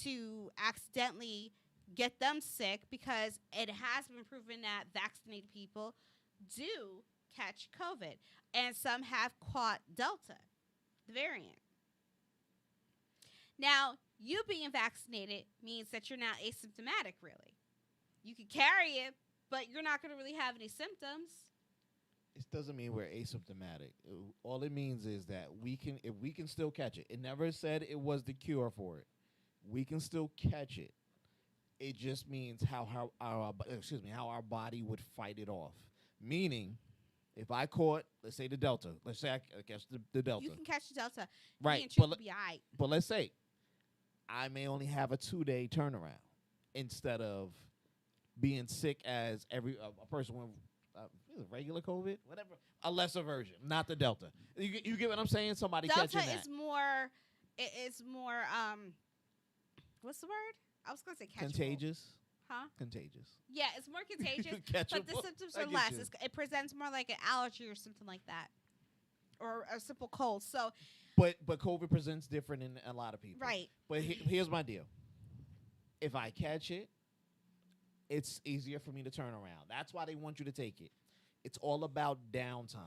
to accidentally get them sick, because it has been proven that vaccinated people do catch COVID, and some have caught Delta, the variant. Now, you being vaccinated means that you're now asymptomatic, really. You can carry it, but you're not going to really have any symptoms. It doesn't mean we're asymptomatic. All it means is that if we can still catch it. It never said it was the cure for it. We can still catch it. It just means how our body would fight it off. Meaning, if I caught, let's say the Delta, let's say I catch the Delta. You can catch the Delta. Right. But let's say I may only have a 2-day turnaround instead of being sick as a person with regular COVID, whatever, a lesser version, not the Delta. You get what I'm saying? Somebody Delta catching that. It is more, what's the word? I was going to say catchable. Contagious. Huh? Contagious. Yeah, it's more contagious, but the symptoms are less. It presents more like an allergy or something like that, or a simple cold. So, but COVID presents different in a lot of people. Right. But here's my deal. If I catch it, it's easier for me to turn around. That's why they want you to take it. It's all about downtime.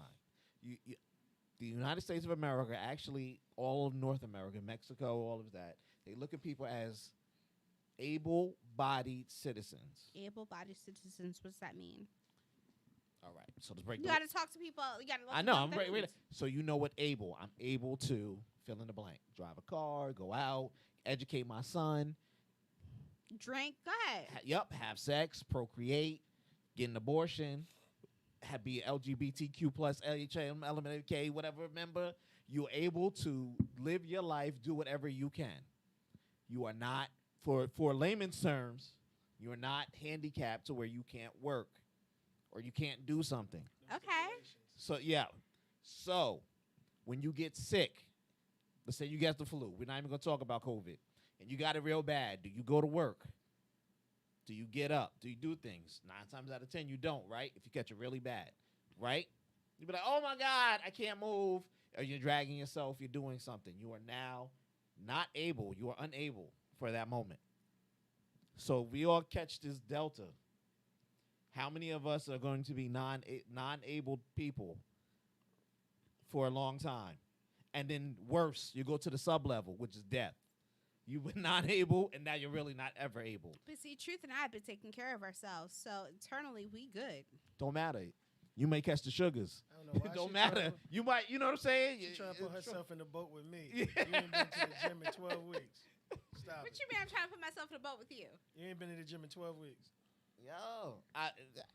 The United States of America, actually all of North America, Mexico, all of that, they look at people as able-bodied citizens. Able-bodied citizens, what does that mean? All right. So let's break. You got to talk to people. You got to. I know. I'm ready. So you know what able? I'm able to fill in the blank. Drive a car. Go out. Educate my son. Drink. Go ahead. Have sex. Procreate. Get an abortion. Be LGBTQ plus LHM LMNK whatever member. You're able to live your life. Do whatever you can. You are not, for layman's terms, you're not handicapped to where you can't work or you can't do something. Okay. So, yeah. So, when you get sick, let's say you get the flu. We're not even going to talk about COVID. And you got it real bad. Do you go to work? Do you get up? Do you do things? 9 times out of 10, you don't, right? If you catch it really bad, right? You'll be like, oh, my God, I can't move. Or you're dragging yourself. You're doing something. You are now not able. You are unable for that moment. So we all catch this Delta. How many of us are going to be non-abled people for a long time? And then worse, you go to the sub-level, which is death. You were not able, and now you're really not ever able. But see, Truth and I have been taking care of ourselves, so internally we good. Don't matter. You may catch the sugars. I don't know why It don't matter. You might, you know what I'm saying? She trying to put herself in the boat with me. Yeah. You ain't been to the gym in 12 weeks. Stop What it. you mean I'm trying to put myself in a boat with you? You ain't been to the gym in 12 weeks. Yo,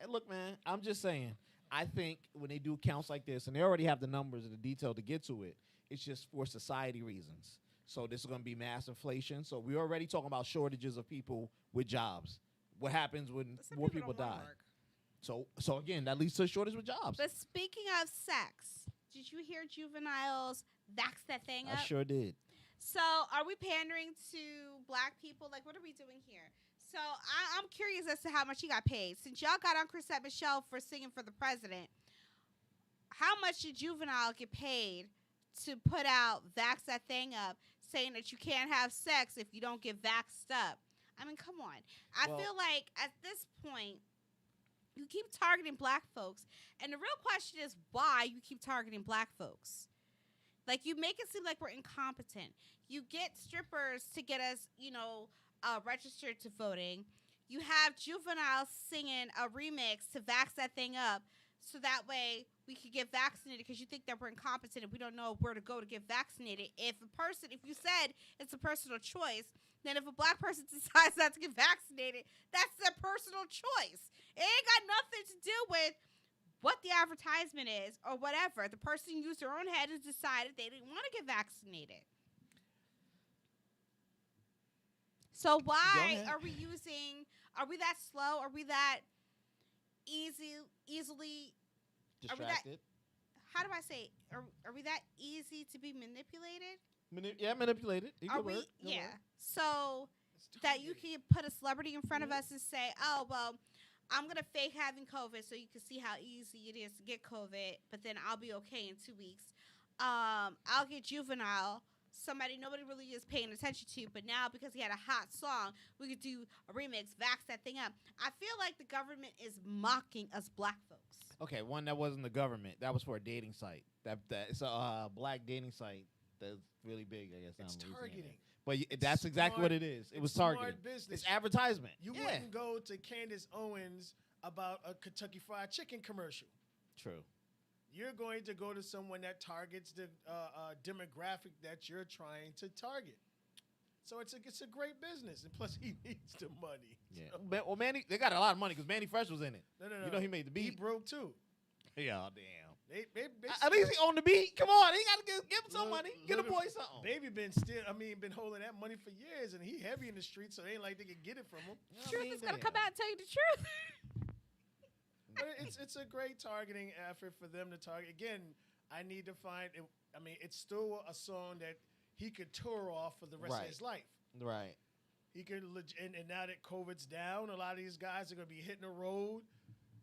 look, man, I'm just saying. I think when they do counts like this, and they already have the numbers and the detail to get to it, it's just for society reasons. So this is going to be mass inflation. So we're already talking about shortages of people with jobs. What happens when Some more people don't wanna die? work. So again, that leads to a shortage with jobs. But speaking of sex, did you hear Juvenile's Vax That Thing I Up? sure did. So are we pandering to black people? Like, what are we doing here? So I'm curious as to how much he got paid. Since y'all got on Chrisette Michelle for singing for the president, how much did Juvenile get paid to put out Vax That Thing Up, saying that you can't have sex if you don't get vaxxed up? I mean, come on. I feel like at this point, you keep targeting black folks. And the real question is why you keep targeting black folks. Like, you make it seem like we're incompetent. You get strippers to get us, registered to voting. You have Juvenile singing a remix to Vax That Thing Up so that way we could get vaccinated because you think that we're incompetent and we don't know where to go to get vaccinated. If you said it's a personal choice, then if a black person decides not to get vaccinated, that's their personal choice. It ain't got nothing to do with what the advertisement is or whatever. The person used their own head and decided they didn't want to get vaccinated. So why are we that slow? Are we that easily Distracted. how do I say? Are we that easy to be manipulated? Manipulated. Are we? Yeah. So It's that you targeted. can put a celebrity in front of us and say, "Oh, well, I'm gonna fake having COVID so you can see how easy it is to get COVID, but then I'll be okay in 2 weeks. I'll get Juvenile." Somebody nobody really is paying attention to, but now because he had a hot song, we could do a remix, Vax That Thing Up. I feel like the government is mocking us black folks. Okay, one that wasn't the government. That was for a dating site. It's a black dating site that's really big. I guess. It's down in Louisiana. targeting. But that's exactly what it is. It was targeting. Smart business. It's advertisement. You yeah. wouldn't go to Candace Owens about a Kentucky Fried Chicken commercial. True. You're going to go to someone that targets the demographic that you're trying to target. So it's a great business, and plus he needs the money. Yeah. So- Well, Manny, they got a lot of money because Manny Fresh was in it. No. You know he made the He beat. broke too. Yeah, damn. They At least he owned the beat. Come on, he got to give him some money. Get a little- boy something. Baby been holding that money for years, and he heavy in the street, so it ain't like they could get it from him. You know what I Truth mean? is gonna Damn. come out and tell you the truth. But it's a great targeting effort for them to target. Again, I need to find. It's still a song that he could tour off for the rest Right. of his life. Right. He could, and now that COVID's down, a lot of these guys are going to be hitting the road.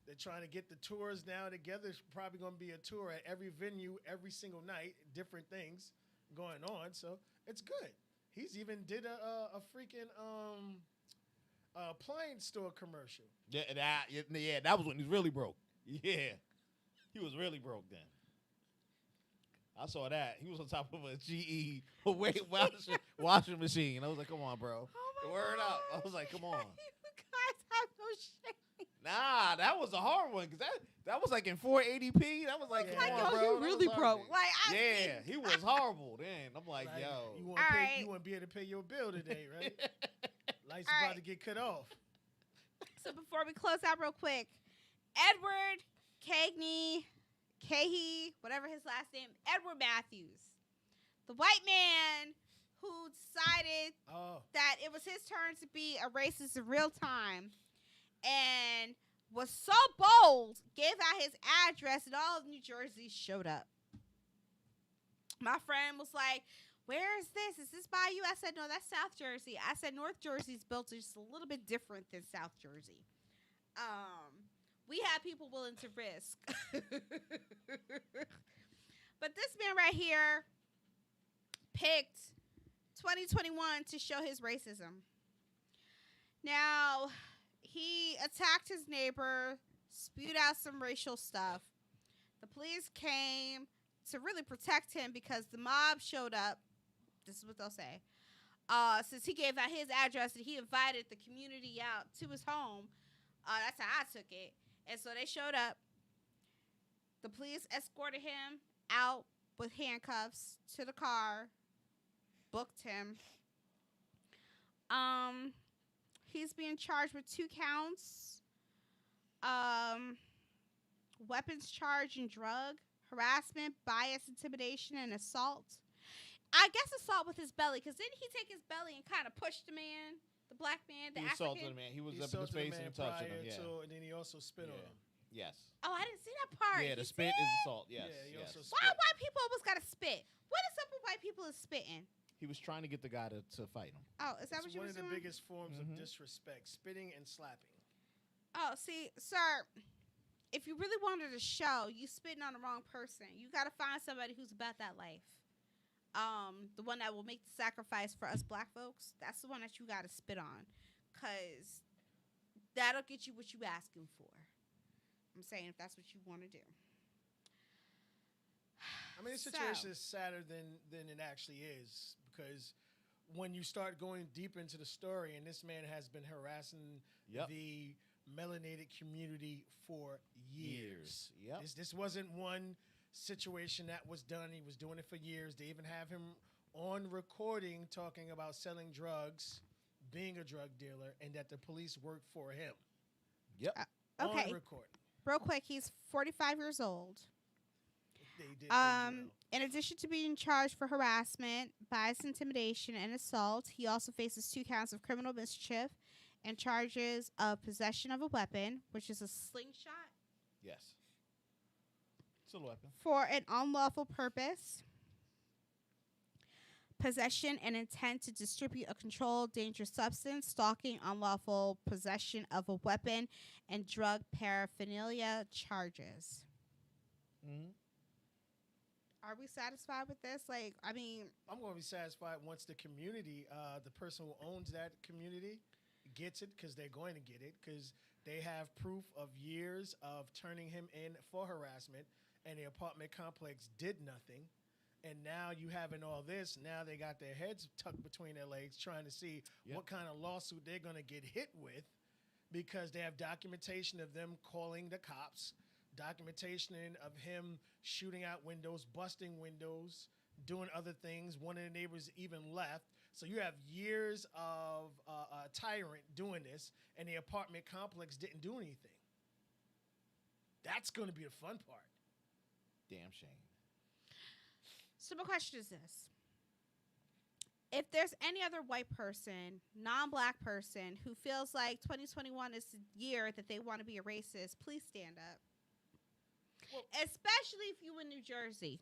They're trying to get the tours now together. There's probably going to be a tour at every venue every single night, different things going on. So it's good. He's even did a freaking appliance store commercial. Yeah, that was when he was really broke. Yeah. He was really broke then. I saw that. He was on top of a GE washing machine. I was like, come on, bro. Oh my Word God. up. I was like, come on. You guys have no shame. Nah, that was a hard one because that was like in 480p. That was like, Yeah. come Like, on, yo, bro. you That really was broke. hard. Like, Yeah, he was horrible then. I'm like, Like, yo. you All won't pay, right. you won't be able to pay your bill today, right? Lights All about right. to get cut off. So before we close out real quick, Edward Cahey, whatever his last name, Edward Matthews, the white man who decided Oh, that it was his turn to be a racist in real time and was so bold, gave out his address, and all of New Jersey showed up. My friend was like, where is this? Is this by you? I said, no, that's South Jersey. I said, North Jersey's built just a little bit different than South Jersey. We have people willing to risk. But this man right here picked 2021 to show his racism. Now, he attacked his neighbor, spewed out some racial stuff. The police came to really protect him because the mob showed up. This is what they'll say. Since he gave out his address and he invited the community out to his home, that's how I took it. And so they showed up. The police escorted him out with handcuffs to the car, booked him. He's being charged with 2 counts. Weapons charge and drug, harassment, bias, intimidation, and assault. I guess assault with his belly, because didn't he take his belly and kind of push the man, the black man, the He assaulted African? the man. He was he up in his assaulted the face man and touching prior him. Yeah. to, and then he also spit on Yeah. him. Yes. Oh, I didn't see that part. Yeah, the He spit did? is assault. Yes. Yeah, he yes. also Why spit. white people always got to spit? What is up with white people is spitting? He was trying to get the guy to fight him. Oh, is that It's what you one were of the doing? biggest forms Mhm. of disrespect, spitting and slapping. Oh, see, sir, if you really wanted to show, you spitting on the wrong person. You got to find somebody who's about that life. The one that will make the sacrifice for us black folks. That's the one that you got to spit on, cause that'll get you what you asking for. I'm saying if that's what you want to do. I mean, the situation is sadder than it actually is, because when you start going deep into the story, and this man has been harassing Yep. the melanated community for years. Yep. This wasn't one situation that was done. He was doing it for years. They even have him on recording talking about selling drugs, being a drug dealer, and that the police worked for him. Yep. Okay, On recording. real quick, he's 45 years old. They did. Well. In addition to being charged for harassment, bias, intimidation, and assault, he also faces 2 counts of criminal mischief and charges of possession of a weapon, which is a slingshot, Yes. It's a weapon. for an unlawful purpose, possession and intent to distribute a controlled dangerous substance, stalking, unlawful possession of a weapon, and drug paraphernalia charges. Mm-hmm. Are we satisfied with this? Like, I mean, I'm going to be satisfied once the community, the person who owns that community, gets it, because they're going to get it, because they have proof of years of turning him in for harassment, and the apartment complex did nothing. And now you having all this, now they got their heads tucked between their legs trying to see Yep. what kind of lawsuit they're going to get hit with, because they have documentation of them calling the cops, documentation of him shooting out windows, busting windows, doing other things. One of the neighbors even left. So you have years of a tyrant doing this, and the apartment complex didn't do anything. That's going to be the fun part. Damn shame. so my question is this. If there's any other white person, non-black person, who feels like 2021 is the year that they want to be a racist, please stand up. Well- Especially if you in New Jersey.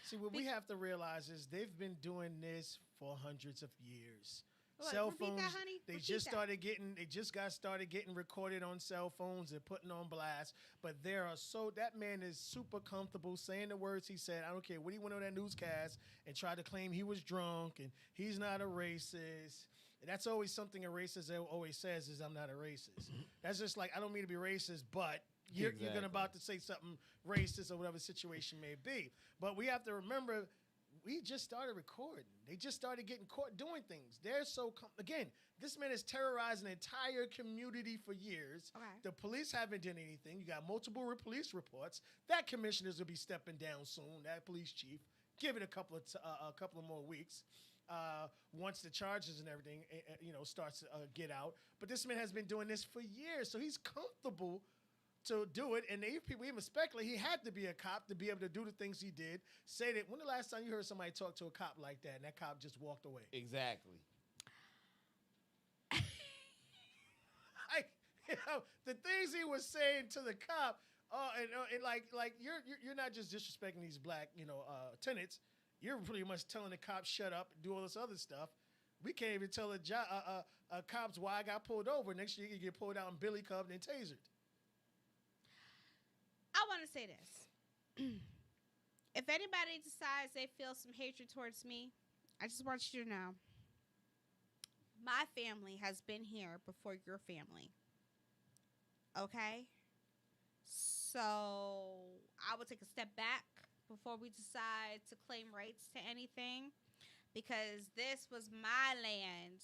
See, what we have to realize is they've been doing this for hundreds of years. What, Cell repeat phones, that, honey? they Repeat just that. started getting, they just got started getting recorded on cell phones and putting on blast. But there are that man is super comfortable saying the words he said. I don't care what he went on that newscast and tried to claim he was drunk and he's not a racist. And that's always something a racist always says is, I'm not a racist. That's just like, I don't mean to be racist, but you're going Exactly. about to say something racist or whatever the situation may be. But we have to remember, we just started recording. They just started getting caught doing things. They're so again, this man has terrorized an entire community for years. Okay. The police haven't done anything. You got multiple police reports. That commissioners will be stepping down soon. That police chief, give it a couple of more weeks. Once the charges and everything, starts to get out. But this man has been doing this for years, so he's comfortable to do it. And people even speculate he had to be a cop to be able to do the things he did. Say that, when the last time you heard somebody talk to a cop like that and that cop just walked away? Exactly. The things he was saying to the cop, and like you're not just disrespecting these black, tenants. You're pretty much telling the cops shut up and do all this other stuff. We can't even tell a cops why I got pulled over. Next year you get pulled out and billy clubbed and tasered. I want to say this. If anybody decides they feel some hatred towards me, I just want you to know my family has been here before your family. Okay? So I will take a step back before we decide to claim rights to anything, because this was my land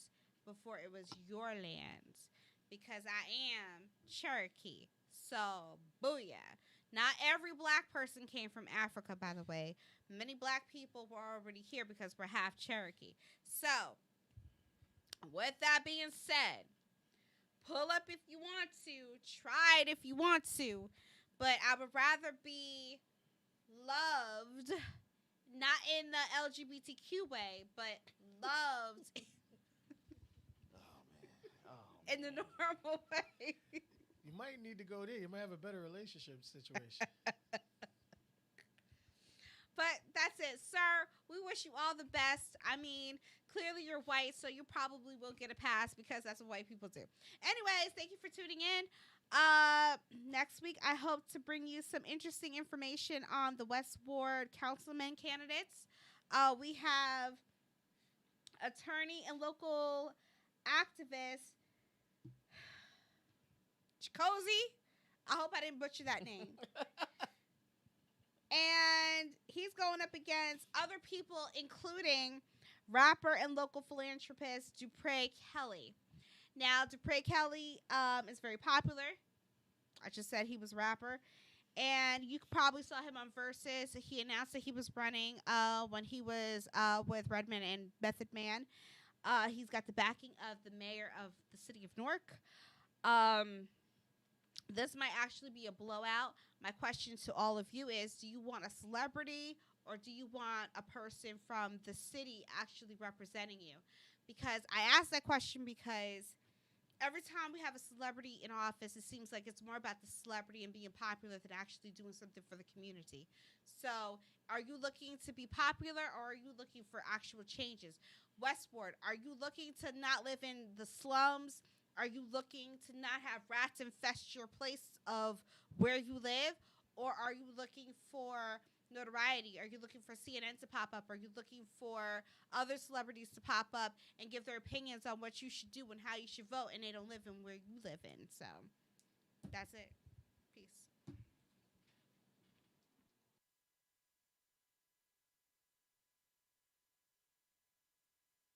before it was your land, because I am Cherokee. So, booyah. Not every black person came from Africa, by the way. Many black people were already here because we're half Cherokee. So, with that being said, pull up if you want to. Try it if you want to. But I would rather be loved, not in the LGBTQ way, but loved in the normal way. You might need to go there. You might have a better relationship situation. But that's it, sir. We wish you all the best. I mean, clearly you're white, so you probably will get a pass because that's what white people do. Anyways, thank you for tuning in. Next week, I hope to bring you some interesting information on the West Ward councilman candidates. We have attorney and local activist Chicozy. I hope I didn't butcher that name. And he's going up against other people, including rapper and local philanthropist Dupre Kelly. Now, Dupre Kelly is very popular. I just said he was a rapper. And you probably saw him on Versus. He announced that he was running when he was with Redman and Method Man. He's got the backing of the mayor of the city of Newark. This might actually be a blowout. My question to all of you is, do you want a celebrity or do you want a person from the city actually representing you? Because I ask that question because every time we have a celebrity in office, it seems like it's more about the celebrity and being popular than actually doing something for the community. So are you looking to be popular or are you looking for actual changes? West Ward, are you looking to not live in the slums? Are you looking to not have rats infest your place of where you live? Or are you looking for notoriety? Are you looking for CNN to pop up? Are you looking for other celebrities to pop up and give their opinions on what you should do and how you should vote, and they don't live in where you live in? So that's it. Peace.